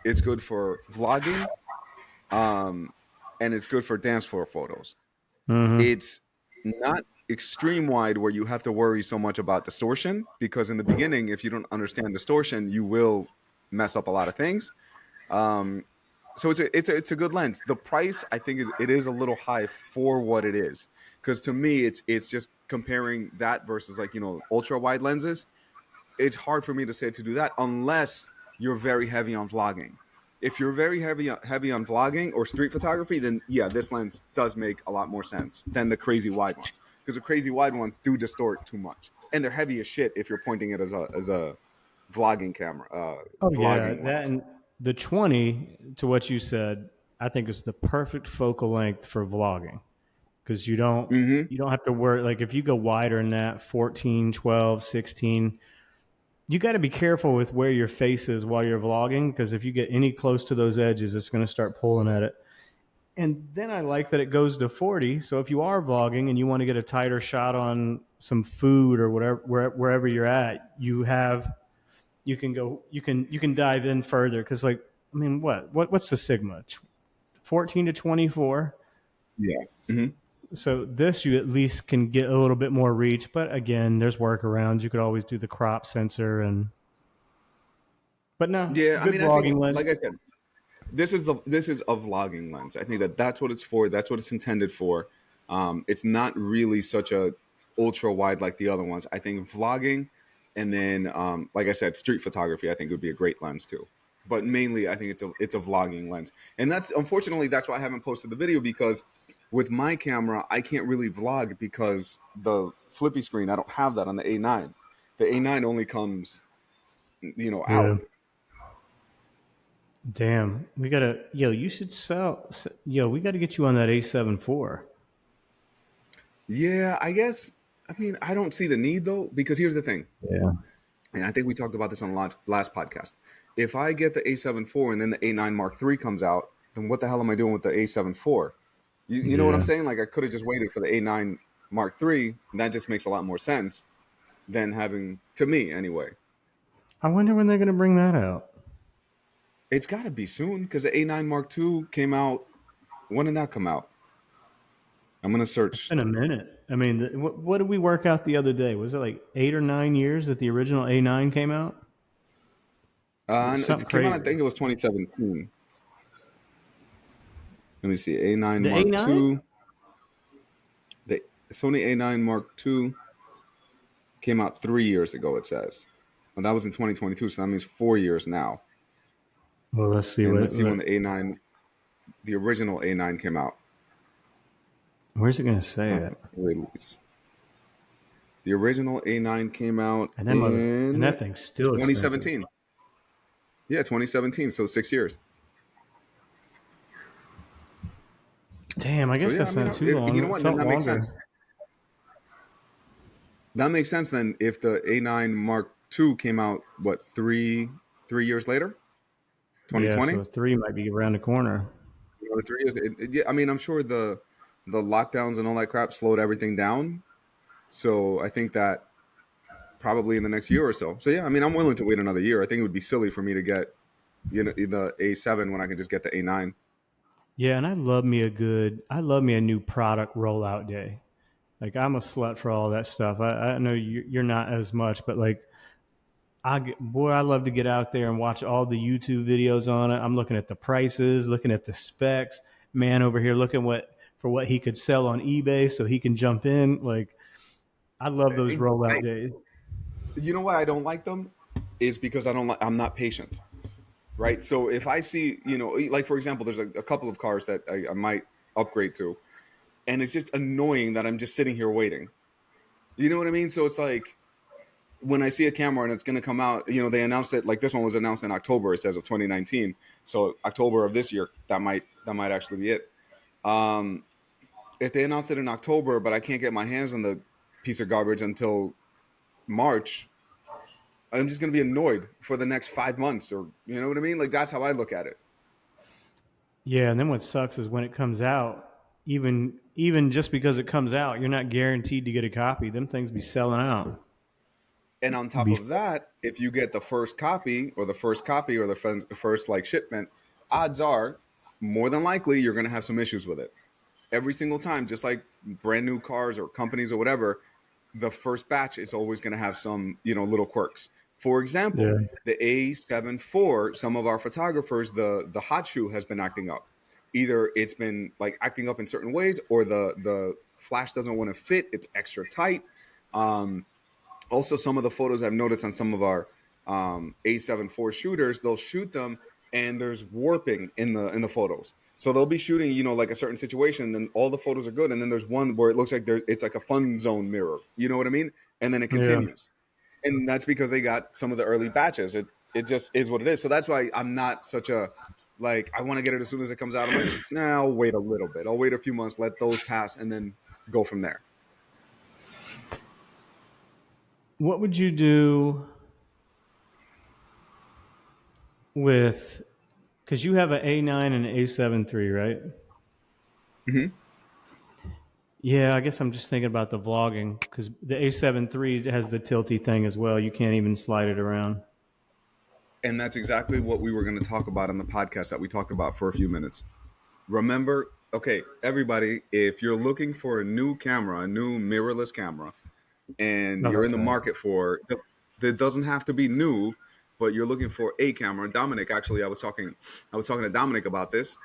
It's good for vlogging, and it's good for dance floor photos. Mm-hmm. It's not extreme wide where you have to worry so much about distortion, because in the beginning, if you don't understand distortion, you will mess up a lot of things. Um, so it's a good lens. The price, I think, it is a little high for what it is, because to me it's just comparing that versus, like, ultra wide lenses. It's hard for me to say to do that unless you're very heavy on vlogging. If you're very heavy on vlogging or street photography, then yeah, this lens does make a lot more sense than the crazy wide ones, because the crazy wide ones do distort too much, and they're heavy as shit if you're pointing it as a vlogging camera, Oh yeah, vlogging that lens. and the 20 to what you said, I think is the perfect focal length for vlogging because Mm-hmm. you don't have to worry like if you go wider than that 14, 12, 16, you got to be careful with where your face is while you're vlogging because if you get any close to those edges it's going to start pulling at it. And then I like that it goes to 40, so if you are vlogging and you want to get a tighter shot on some food or whatever wherever you're at, you can dive in further because like I mean what's the sigma 14 to 24, Yeah. Mm-hmm. so this you at least can get a little bit more reach, but again there's workarounds. You could always do the crop sensor and but no Yeah, I good mean, I think, vlogging lens. like I said, this is a vlogging lens. I think that's what it's for. That's what it's intended for. It's not really such a ultra wide like the other ones. I think vlogging, and then like I said, street photography, I think would be a great lens too. But mainly, I think it's a vlogging lens, and that's unfortunately that's why I haven't posted the video, because with my camera I can't really vlog because the flippy screen, I don't have that on the A9. The A9 only comes Yeah, out. damn, we gotta you should we gotta get you on that A7 IV. Yeah, I guess. I mean, I don't see the need though, because here's the thing, Yeah, and I think we talked about this on the last podcast. If I get the A7 IV and then the A9 Mark III comes out, then what the hell am I doing with the A7 IV? You know what I'm yeah, saying? Like, I could have just waited for the A9 Mark III, and that just makes a lot more sense than having, to me anyway. I wonder when they're gonna bring that out. It's got to be soon, because the A9 Mark II came out. When did that come out? I'm gonna It's search. been a minute. I mean, what did we work out the other day? Was it like 8 or 9 years that the original A9 came out? It was And it something came out, I crazy. think it was 2017. Let me see. A9 The Mark A9? II. The Sony A9 Mark II came out 3 years ago, it says. Well, that was in 2022, so that means 4 years now. Well, let's see And let's see when what the original A9 came out. where's it going to say it? Release. The original A9 came out And in that thing's still expensive. 2017. Yeah, 2017, so 6 years. Damn, I So guess yeah, I that's mean, not too long. you know It what? Then felt that makes longer. sense. That makes sense then if the A9 Mark II came out, what, three years later? Yeah, 2020? so 3 might be around the corner. Another 3 years. Yeah, I mean, I'm sure the lockdowns and all that crap slowed everything down. So I think that probably in the next year or so. So yeah, I mean, I'm willing to wait another year. I think it would be silly for me to get the A7 when I can just get the A9. Yeah, and I love me a new product rollout day. Like I'm a slut for all that stuff. I know you're not as much, but like I love to get out there and watch all the YouTube videos on it. I'm looking at the prices, looking at the specs. Man over here looking what he could sell on eBay so he can jump in. Like I love those rollout days. You know why I don't like them is because I'm not patient, right? So if I see, like for example, there's a couple of cars that I might upgrade to, and it's just annoying that I'm just sitting here waiting. You know what I mean? So it's like when I see a camera and it's going to come out, they announced it, like this one was announced in October, it says, of 2019. So October of this year, that might actually be it. Um, if they announce it in October, but I can't get my hands on the piece of garbage until March, I'm just going to be annoyed for the next 5 months, or you know what I mean? Like that's how I look at it. Yeah, and then what sucks is when it comes out, even just because it comes out, you're not guaranteed to get a copy. Them things be selling out. And on top Be of that, if you get the first copy or the first copy or the first like shipment, odds are more than likely you're going to have some issues with it. Every single time, just like brand new cars or companies or whatever, the first batch is always going to have some, little quirks. For example, yeah. the A74, some of our photographers, the hot shoe has been acting up. Either it's been like acting up in certain ways, or the flash doesn't want to fit; it's extra tight. Um, Also, some of the photos I've noticed on some of our A74 shooters, they'll shoot them and there's warping in the photos. So they'll be shooting, like a certain situation, and all the photos are good, and then there's one where it looks like it's like a fun zone mirror. You know what I mean? And then it Yeah. continues, and that's because they got some of the early batches. It just is what it is. So that's why I'm not such a like I want to get it as soon as it comes out. I'm like, nah, I'll wait a little bit. I'll wait a few months, let those pass, and then go from there. What would you do with because you have an A9 and an A7 III, right? Hmm. Yeah, I guess I'm just thinking about the vlogging because the A7 III has the tilty thing as well. You can't even slide it around. And that's exactly what we were going to talk about on the podcast that we talked about for a few minutes. Remember, okay, everybody, if you're looking for a new camera, a new mirrorless camera, and Oh, you're in the okay. market for that doesn't have to be new, but you're looking for a camera. Dominic, actually, I was talking to Dominic about this.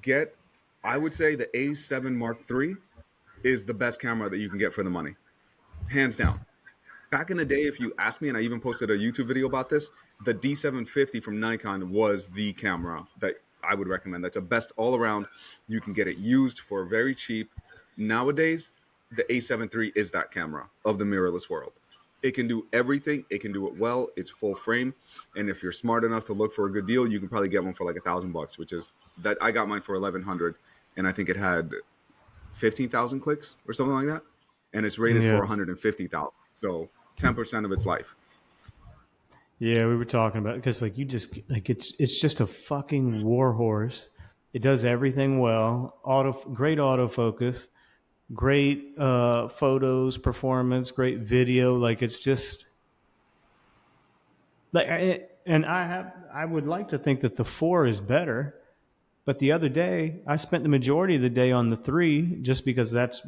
Get, I would say the A7 Mark III is the best camera that you can get for the money, hands down. Back in the day, if you asked me, and I even posted a YouTube video about this, the D750 from Nikon was the camera that I would recommend. That's a best all around. You can get it used for very cheap. Nowadays, the A7 III is that camera of the mirrorless world. It can do everything. It can do it well. It's full frame, and if you're smart enough to look for a good deal, you can probably get one for like $1,000, which is that I got mine for 1,100, and I think it had 15,000 clicks or something like that, and it's rated for Yeah. 150,000. So 10% of its life. Yeah, we were talking about because like you just like it's just a fucking war horse. It does everything well. Great autofocus, great photos, performance, great video. Like it's just like and I would like to think that the four is better. But the other day, I spent the majority of the day on the three just because that's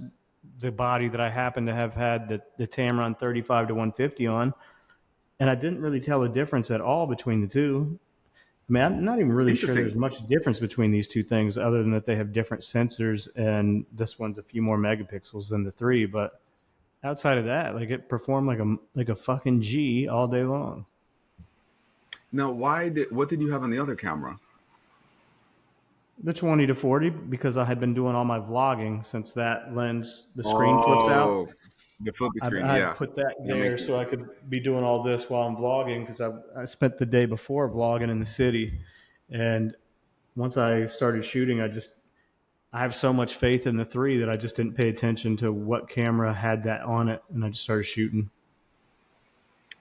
the body that I happen to have had the Tamron 35 to 150 on. And I didn't really tell a difference at all between the two. I mean, I'm not even really sure Interesting. there's much difference between these two things other than that they have different sensors and this one's a few more megapixels than the three. But outside of that, like it performed like a fucking G all day long. Now, what did you have on the other camera? The 20 to 40 because I had been doing all my vlogging since that lens, the screen flips out. Oh, the flippy screen. I Yeah, put that that there makes so sense. I could be doing all this while I'm vlogging because I spent the day before vlogging in the city. And once I started shooting, I have so much faith in the three that I just didn't pay attention to what camera had that on it. And I just started shooting.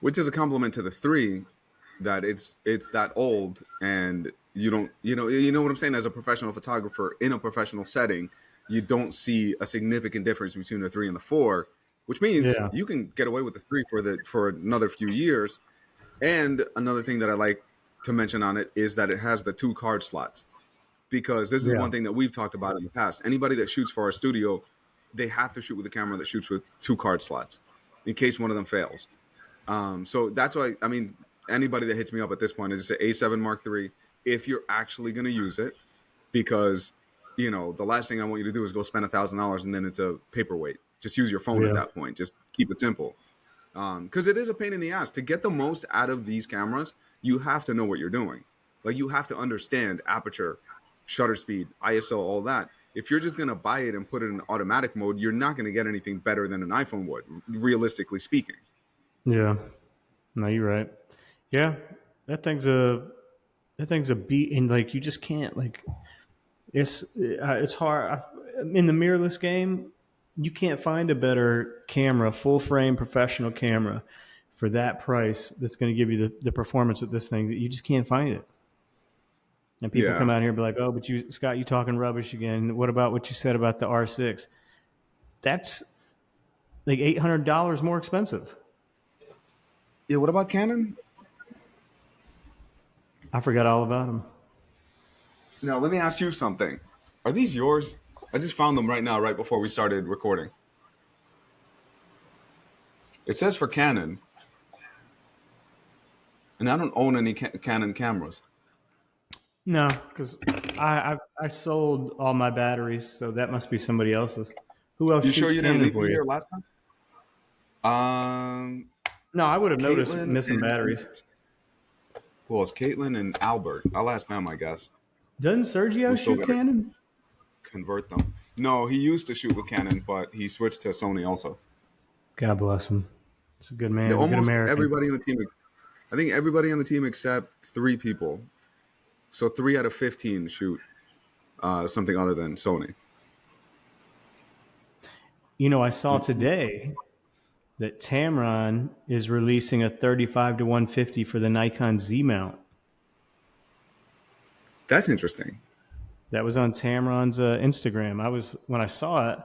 Which is a compliment to the three that it's that old and You don't, you know what I'm saying? As a professional photographer in a professional setting, you don't see a significant difference between the 3 and the 4, which means Yeah. you can get away with the 3 for another few years. And another thing that I like to mention on it is that it has the 2 card slots, because this is Yeah. one thing that we've talked about in the past. Anybody that shoots for our studio, they have to shoot with a camera that shoots with 2 card slots in case one of them fails. So that's why, I mean, anybody that hits me up at this point is just a A7 Mark III if you're actually going to use it, because the last thing I want you to do is go spend $1,000 and then it's a paperweight. Just use your phone at Yeah. that point. Just keep it simple. Because it is a pain in the ass to get the most out of these cameras. You have to know what you're doing. Like, you have to understand aperture, shutter speed, ISO, all that. If you're just going to buy it and put it in automatic mode, you're not going to get anything better than an iPhone would, realistically speaking. Yeah. No, you're right. Yeah. That thing's a that thing's a beat, and like you just can't like it's hard in the mirrorless game. You can't find a better camera, full frame professional camera for that price that's going to give you the performance of this thing. That you just can't find it. And people Yeah. come out here and be like, "Oh, but you, Scott, you talking rubbish again? What about what you said about the R6? That's like $800 more expensive." Yeah. What about Canon? I forgot all about them. Now, let me ask you something. Are these yours? I just found them right now, right before we started recording. It says for Canon, and I don't own any Canon cameras. No, because I sold all my batteries, so that must be somebody else's. Who else You sure shoots you didn't Canon leave me for you? here last time? Um, No, I would have noticed Caitlin missing and batteries. well, it's Caitlin and Albert. I'll ask them, I guess. Doesn't Sergio We still shoot got to Canon? convert them. No, he used to shoot with Canon, but he switched to Sony also. God bless him. It's a good Yeah, man, good almost American. everybody on the team. I think everybody on the team except 3 people. So 3 out of 15 shoot something other than Sony. You know, I saw today that Tamron is releasing a 35 to 150 for the Nikon Z mount. That's interesting. That was on Tamron's Instagram. When I saw it,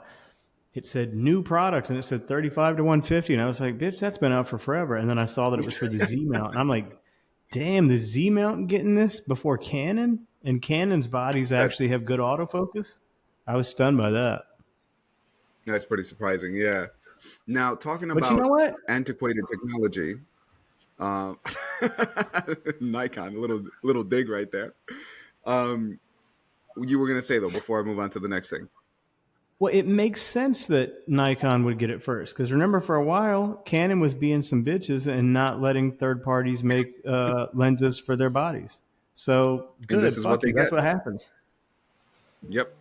it said new product and it said 35 to 150, and I was like, bitch, that's been out for forever. And then I saw that it was for the Z mount, and I'm like, damn, the Z mount getting this before Canon, and Canon's bodies That's actually have good autofocus. I was stunned by that. that's pretty surprising. Yeah. Now, talking But you know about what? antiquated technology, um, Nikon, little dig right there. Um, you were gonna say though before I move on to the next thing. Well, it makes sense that Nikon would get it first because remember, for a while, Canon was being some bitches and not letting third parties make lenses for their bodies. So And this good, is what fuck they you. That's get. what happens. Yep.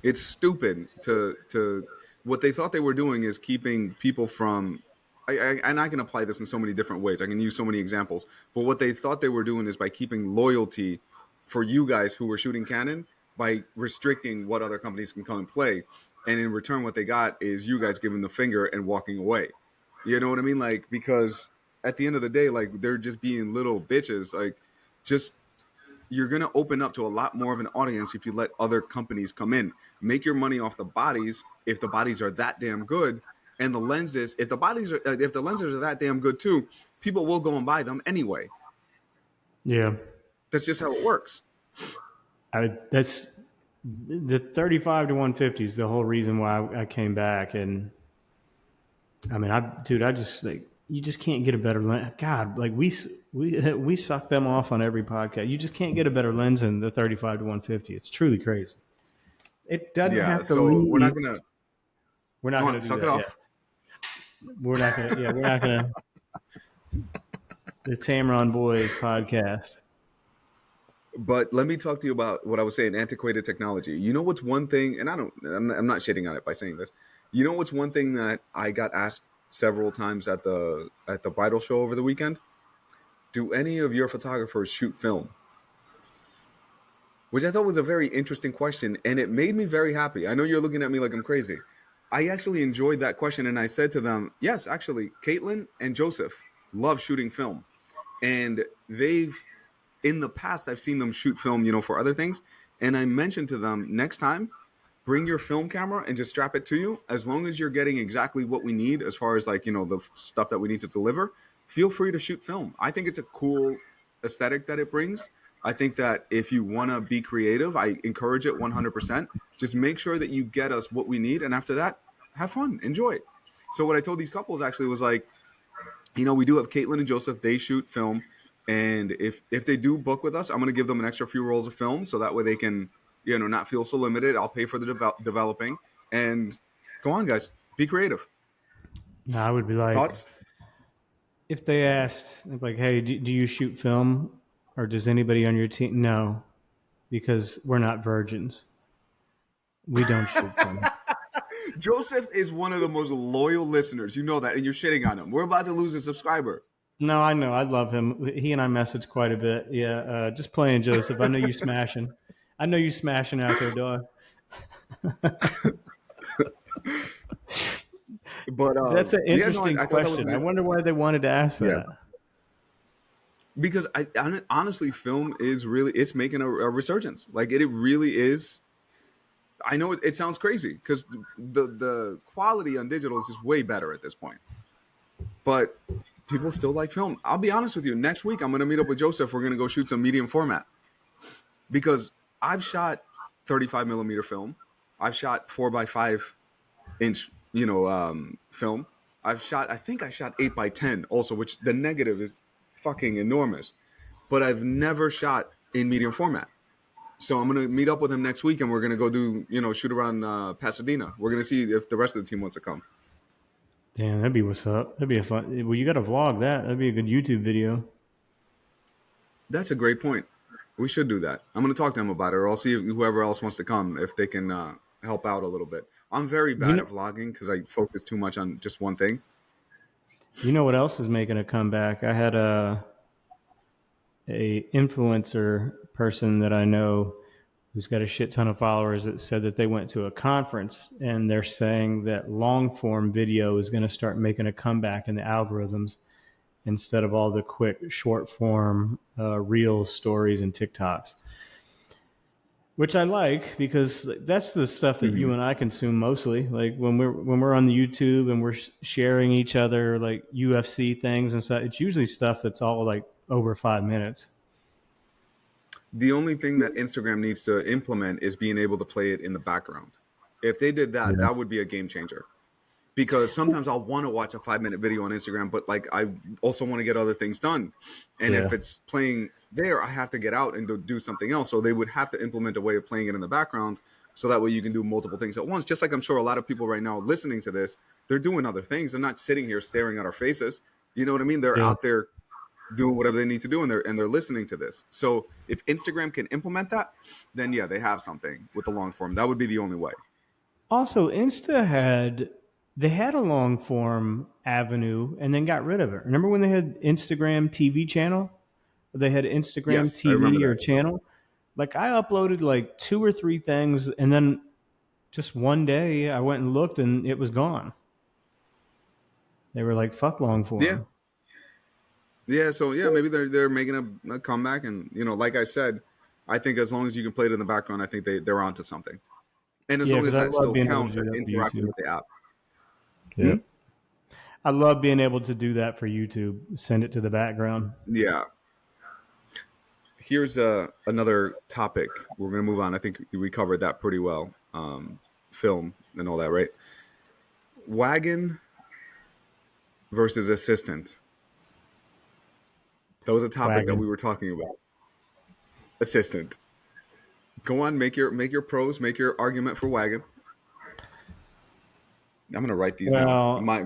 It's stupid to what they thought they were doing is keeping people from. And I can apply this in so many different ways. I can use so many examples. But what they thought they were doing is by keeping loyalty for you guys who were shooting Canon by restricting what other companies can come and play. And in return, what they got is you guys giving the finger and walking away. You know what I mean? Like, because at the end of the day, like, they're just being little bitches. Like, just you're going to open up to a lot more of an audience if you let other companies come in. Make your money off the bodies if the bodies are that damn good, and the lenses if the lenses are that damn good too. People will go and buy them anyway. Yeah, That's just how it works. that's the 35 to 150 is the whole reason why I came back. And I mean, I just like you just can't get a better lens. God, like we suck them off on every podcast. You just can't get a better lens than the 35 to 150. It's truly crazy. It doesn't Yeah. have to So we're not lead. gonna We're not go going on, to do suck it that yet. off. We're not going to. Yeah, we're not going to. The Tamron Boys podcast. But let me talk to you about what I was saying, antiquated technology. You know what's one thing, and I'm not shitting on it by saying this. You know what's one thing that I got asked several times at the bridal show over the weekend? Do any of your photographers shoot film? Which I thought was a very interesting question, and it made me very happy. I know you're looking at me like I'm crazy. I actually enjoyed that question, and I said to them, yes, actually, Caitlin and Joseph love shooting film. And they've in the past I've seen them shoot film, for other things, and I mentioned to them, next time, bring your film camera and just strap it to you. As long as you're getting exactly what we need as far as, like, the stuff that we need to deliver, feel free to shoot film. I think it's a cool aesthetic that it brings. I think that if you want to be creative, I encourage it 100%. Just make sure that you get us what we need, and after that, have fun, enjoy it. So what I told these couples actually was like, we do have Caitlin and Joseph. They shoot film, and if they do book with us, I'm going to give them an extra few rolls of film, so that way they can, not feel so limited. I'll pay for the developing, and go on, guys, be creative. I would be like, Thoughts? if they asked, like, hey, do you shoot film, or does anybody on your team? No, because we're not virgins. We don't shoot film. Joseph is one of the most loyal listeners. You know that, and you're shitting on him. We're about to lose a subscriber. No, I know. I love him. He and I message quite a bit. Yeah, just playing, Joseph. I know you smashing. I know you smashing out there, dog. But That's an interesting I thought that was question. I good. wonder why they wanted to ask Yeah. that. Because I honestly, film is really, it's making a resurgence. Like, it really is. I know it sounds crazy because the quality on digital is just way better at this point. But people still like film. I'll be honest with you. Next week, I'm going to meet up with Joseph. We're going to go shoot some medium format because I've shot 35 millimeter film. I've shot 4x5 inch, film. I think I shot 8x10 also, which the negative is fucking enormous. But I've never shot in medium format. So I'm going to meet up with him next week, and we're going to go do, shoot around Pasadena. We're going to see if the rest of the team wants to come. Damn, that'd be what's up. That'd be a fun. Well, you got to vlog that. That'd be a good YouTube video. That's a great point. We should do that. I'm going to talk to him about it, or I'll see if whoever else wants to come, if they can help out a little bit. I'm very bad at vlogging because I focus too much on just one thing. You know what else is making a comeback? I had a influencer person that I know who's got a shit ton of followers that said that they went to a conference and they're saying that long form video is going to start making a comeback in the algorithms instead of all the quick short form reels, stories, and TikToks. Which I like because that's the stuff that you and I consume mostly. Like when we're on the YouTube and we're sharing each other like UFC things and stuff, it's usually stuff that's all like over 5 minutes. The only thing that Instagram needs to implement is being able to play it in the background. If they did that, that would be a game changer. Because sometimes I'll want to watch a 5-minute video on Instagram, but like I also want to get other things done. And if it's playing there, I have to get out and do something else. So they would have to implement a way of playing it in the background, so that way you can do multiple things at once. Just like I'm sure a lot of people right now listening to this, they're doing other things. They're not sitting here staring at our faces. You know what I mean? They're out there doing whatever they need to do, and they're listening to this. So if Instagram can implement that, then yeah, they have something with the long form. That would be the only way. Also, they had a long form avenue and then got rid of it. Remember when they had Instagram TV channel? They had Instagram Yes, I remember TV or that. channel. Like I uploaded like 2 or 3 things, and then just one day I went and looked, and it was gone. They were like, "Fuck long Yeah. form." Yeah, so yeah, maybe they're making a comeback, and like I said, I think as long as you can play it in the background, I think they're onto something. And as Yeah, long as because I that love still being able to counts do as that for interacting YouTube. with the app. Yeah, I love being able to do that for YouTube. Send it to the background. Yeah. Here's another topic. We're gonna move on. I think we covered that pretty well. Film and all that, right? Wagon versus assistant. That was a topic that Wagon. we were talking about. Assistant. Go on, make your pros, make your argument for wagon. I'm gonna write these down. Well, My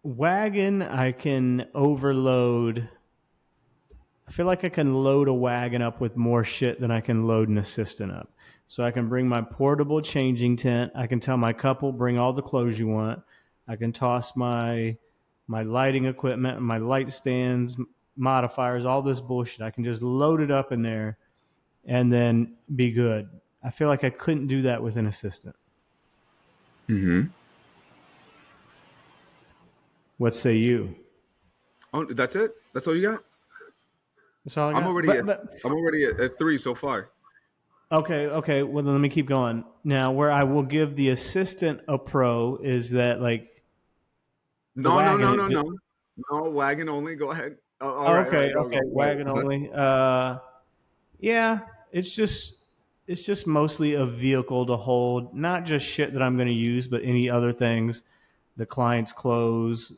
wagon, I can overload. I feel like I can load a wagon up with more shit than I can load an assistant up. So I can bring my portable changing tent. I can tell my couple, bring all the clothes you want. I can toss my lighting equipment, my light stands, modifiers, all this bullshit. I can just load it up in there and then be good. I feel like I couldn't do that with an assistant. Mm-hmm. What say you? Oh, that's it? That's all you got? That's all I I'm got. already But at I'm already at 3 so far. okay. Well, then let me keep going. Now, where I will give the assistant a pro is that like the No, no, wagon. no, no, no. No, wagon only. Go ahead. Oh, all right, Okay, go, okay, go. Go wagon ahead. only. Yeah, it's just mostly a vehicle to hold not just shit that I'm going to use, but any other things, the client's clothes,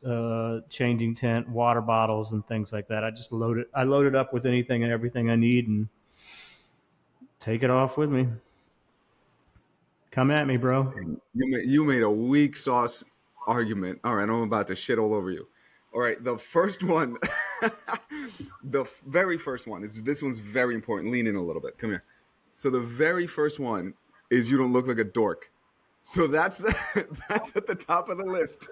changing tent, water bottles, and things like that. I just load it. I load it up with anything and everything I need, and take it off with me. Come at me, bro. You made a weak sauce argument. All right, I'm about to shit all over you. All right, the first one, the very first one is this one's very important. Lean in a little bit. Come here. So the very first one is you don't look like a dork. So that's at the top of the list.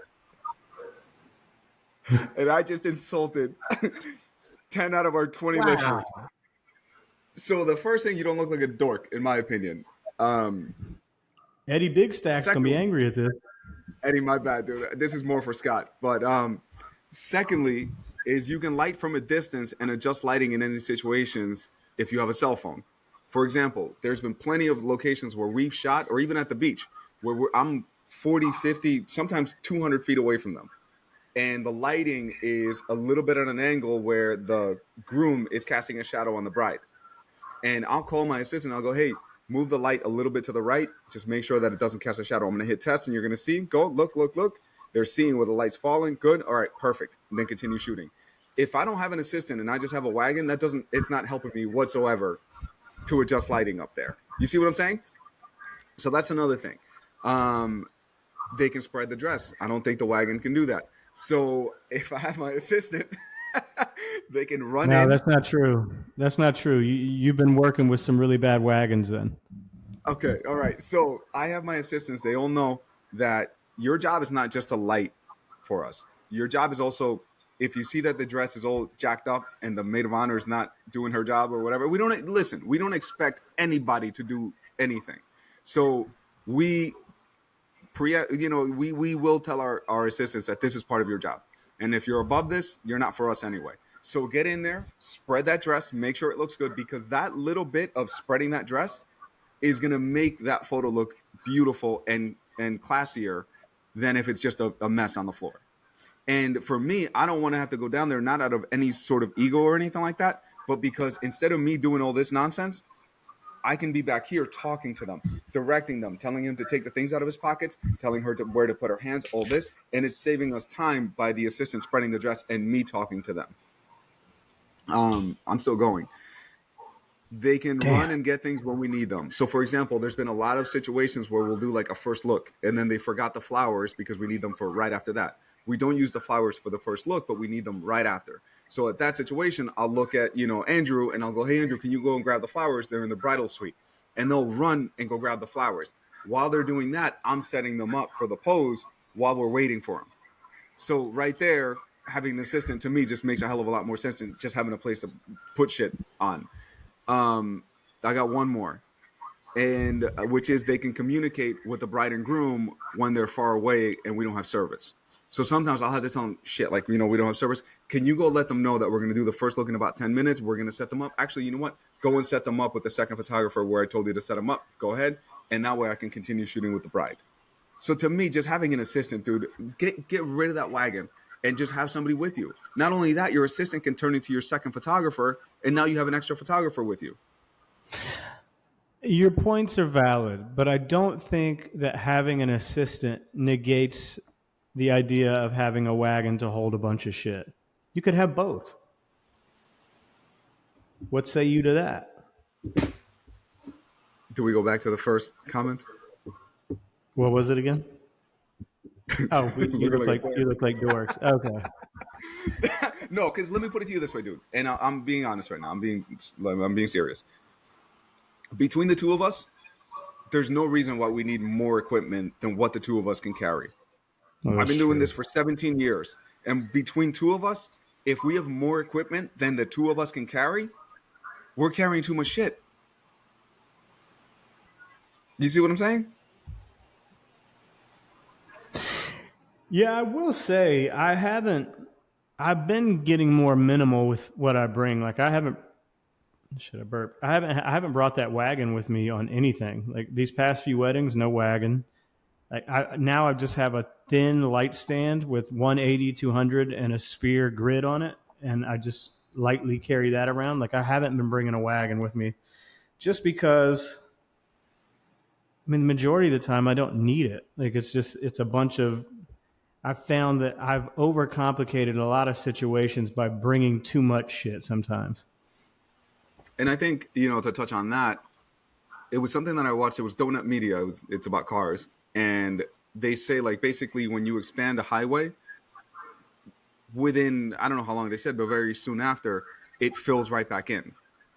And I just insulted 10 out of our 20 Wow. listeners. So the first thing, you don't look like a dork, in my opinion. Um, Eddie Big Stack's gonna be second, angry at this. Eddie, my bad, dude. This is more for Scott. But secondly, is you can light from a distance and adjust lighting in any situations if you have a cell phone. For example, there's been plenty of locations where we've shot, or even at the beach, where I'm 40, 50, sometimes 200 feet away from them. And the lighting is a little bit at an angle where the groom is casting a shadow on the bride. And I'll call my assistant. I'll go, hey, move the light a little bit to the right. Just make sure that it doesn't cast a shadow. I'm going to hit test, and you're going to see. Go, look, look, look. They're seeing where the light's falling. Good. All right, perfect. And then continue shooting. If I don't have an assistant and I just have a wagon, it's not helping me whatsoever to adjust lighting up there. You see what I'm saying? So that's another thing. They can spread the dress. I don't think the wagon can do that. So if I have my assistant, they can run No, in. that's not true. That's not true. You've been working with some really bad wagons then. Okay, all right. So I have my assistants. They all know that your job is not just to light for us. Your job is also, if you see that the dress is all jacked up and the maid of honor is not doing her job or whatever, we don't listen. We don't expect anybody to do anything. So we we will tell our assistants that this is part of your job. And if you're above this, you're not for us anyway. So get in there, spread that dress, make sure it looks good, because that little bit of spreading that dress is going to make that photo look beautiful and classier than if it's just a mess on the floor. And for me, I don't want to have to go down there, not out of any sort of ego or anything like that, but because instead of me doing all this nonsense, I can be back here talking to them, directing them, telling him to take the things out of his pockets, telling her where to put her hands, all this. And it's saving us time by the assistant spreading the dress and me talking to them. I'm still going. They can run Damn. and get things when we need them. So, for example, there's been a lot of situations where we'll do like a first look, and then they forgot the flowers because we need them for right after that. We don't use the flowers for the first look, but we need them right after. So at that situation, I'll look at, Andrew, and I'll go, hey, Andrew, can you go and grab the flowers? They're in the bridal suite. And they'll run and go grab the flowers. While they're doing that, I'm setting them up for the pose while we're waiting for them. So right there, having an assistant to me just makes a hell of a lot more sense than just having a place to put shit on. Um, I got one more, and which is they can communicate with the bride and groom when they're far away and we don't have service. So sometimes I'll have to tell them, shit, like, we don't have service. Can you go let them know that we're going to do the first look in about 10 minutes? We're going to set them up. Actually, you know what? Go and set them up with the second photographer where I told you to set them up. Go ahead. And that way I can continue shooting with the bride. So to me, just having an assistant, dude, get rid of that wagon and just have somebody with you. Not only that, your assistant can turn into your second photographer, and now you have an extra photographer with you. Your points are valid, but I don't think that having an assistant negates the idea of having a wagon to hold a bunch of shit. You could have both. What say you to that? Do we go back to the first comment? What was it again? Oh, Looking like a player. you look like dorks. Okay. No, because let me put it to you this way, dude. And I'm being honest right now. I'm being serious. Between the two of us, there's no reason why we need more equipment than what the two of us can carry. Well, I've that's been doing true. this for 17 years, and between two of us, if we have more equipment than the two of us can carry, we're carrying too much shit. You see what I'm saying? Yeah, I will say I haven't I've been getting more minimal with what I bring. Like I haven't. Should I burp? I haven't brought that wagon with me on anything. Like these past few weddings, no wagon. Now I just have a thin light stand with 180, 200, and a sphere grid on it, and I just lightly carry that around. Like I haven't been bringing a wagon with me, just because. I mean, the majority of the time I don't need it. Like it's a bunch of. I've found that I've overcomplicated a lot of situations by bringing too much shit sometimes. And I think, to touch on that, it was something that I watched. It was Donut Media. It's about cars. And they say, like, basically when you expand a highway, within, I don't know how long they said, but very soon after, it fills right back in.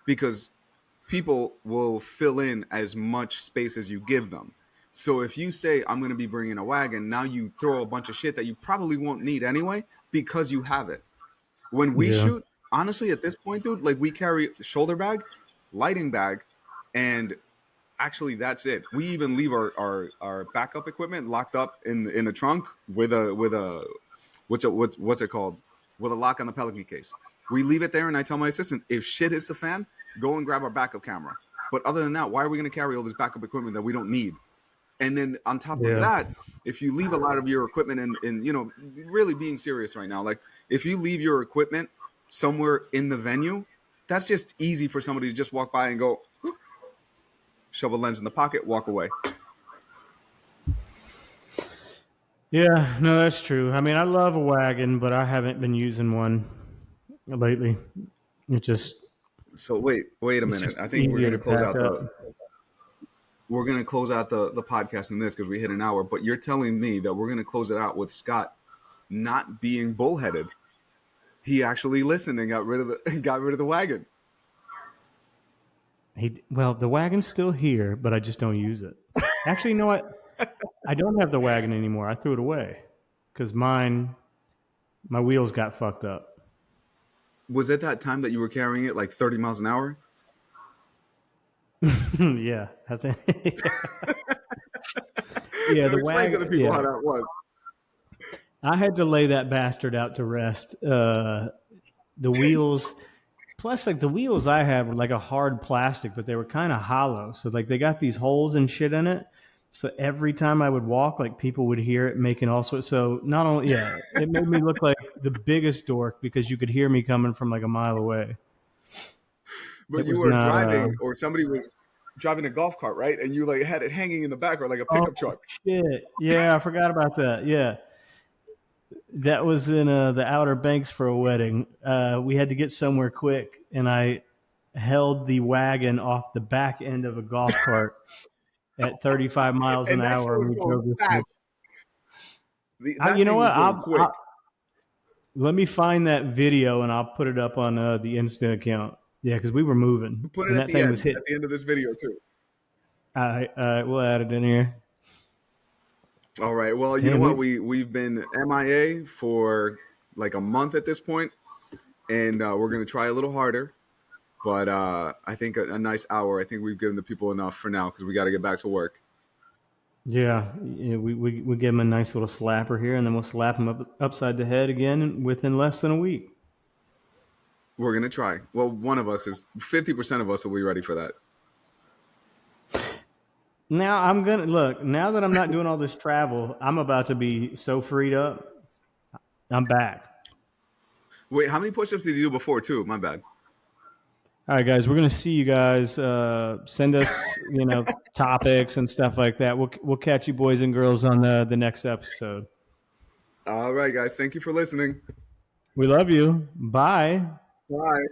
Because people will fill in as much space as you give them. So if you say, I'm going to be bringing a wagon, now you throw a bunch of shit that you probably won't need anyway because you have it. When we Yeah. shoot, honestly, at this point, dude, like we carry shoulder bag, lighting bag, and actually that's it. We even leave our backup equipment locked up in the trunk with a what's it called? With a lock on the Pelican case. We leave it there, and I tell my assistant, if shit hits the fan, go and grab our backup camera. But other than that, why are we going to carry all this backup equipment that we don't need? And then on top of Yeah. that, if you leave a lot of your equipment in really being serious right now, like if you leave your equipment somewhere in the venue, that's just easy for somebody to just walk by and go, "Whoop," shove a lens in the pocket, walk away. Yeah, no, that's true. I mean, I love a wagon, but I haven't been using one lately. It just So wait a it's minute. just I think easier to pack up. we're gonna close out the podcast in this because we hit an hour. But you're telling me that we're gonna close it out with Scott not being bullheaded. He actually listened and got rid of the wagon. Well, the wagon's still here, but I just don't use it. Actually, you know what? I don't have the wagon anymore. I threw it away because my wheels got fucked up. Was it that time that you were carrying it like 30 miles an hour? Yeah, I think. Yeah, So the explain to the wagon. people how Yeah, that was. I had to lay that bastard out to rest. The wheels, plus like the wheels I had were like a hard plastic, but they were kind of hollow. So like they got these holes and shit in it. So every time I would walk, like people would hear it making all sorts. So not only, yeah, it made me look like the biggest dork because you could hear me coming from like a mile away. But It you was were not. driving, or somebody was driving a golf cart, right? And you like had it hanging in the back, or like a Oh pickup truck. shit! Yeah, I forgot about that. Yeah, that was in the Outer Banks for a wedding. We had to get somewhere quick, and I held the wagon off the back end of a golf cart at 35 miles an And that shit hour, and was we going drove this thing. fast. That You know thing what? was going quick. Let me find that video, and I'll put it up on the Insta account. Yeah, because we were moving, Put it and at that the thing was end, hit. at the end of this video too. All right, we'll add it in here. All right. Well, you know Damn, what? We've been MIA for like a month at this point, and we're gonna try a little harder. But I think a nice hour. I think we've given the people enough for now because we got to get back to work. Yeah, we give him a nice little slapper here, and then we'll slap him upside the head again within less than a week. We're gonna try. Well, one of us is 50% of us will be ready for that. Now I'm gonna look. Now that I'm not doing all this travel, I'm about to be so freed up. I'm back. Wait, how many push-ups did you do before too? My bad. All right, guys, we're gonna see you guys. Send us, topics and stuff like that. We'll catch you boys and girls on the next episode. All right, guys. Thank you for listening. We love you. Bye. Bye.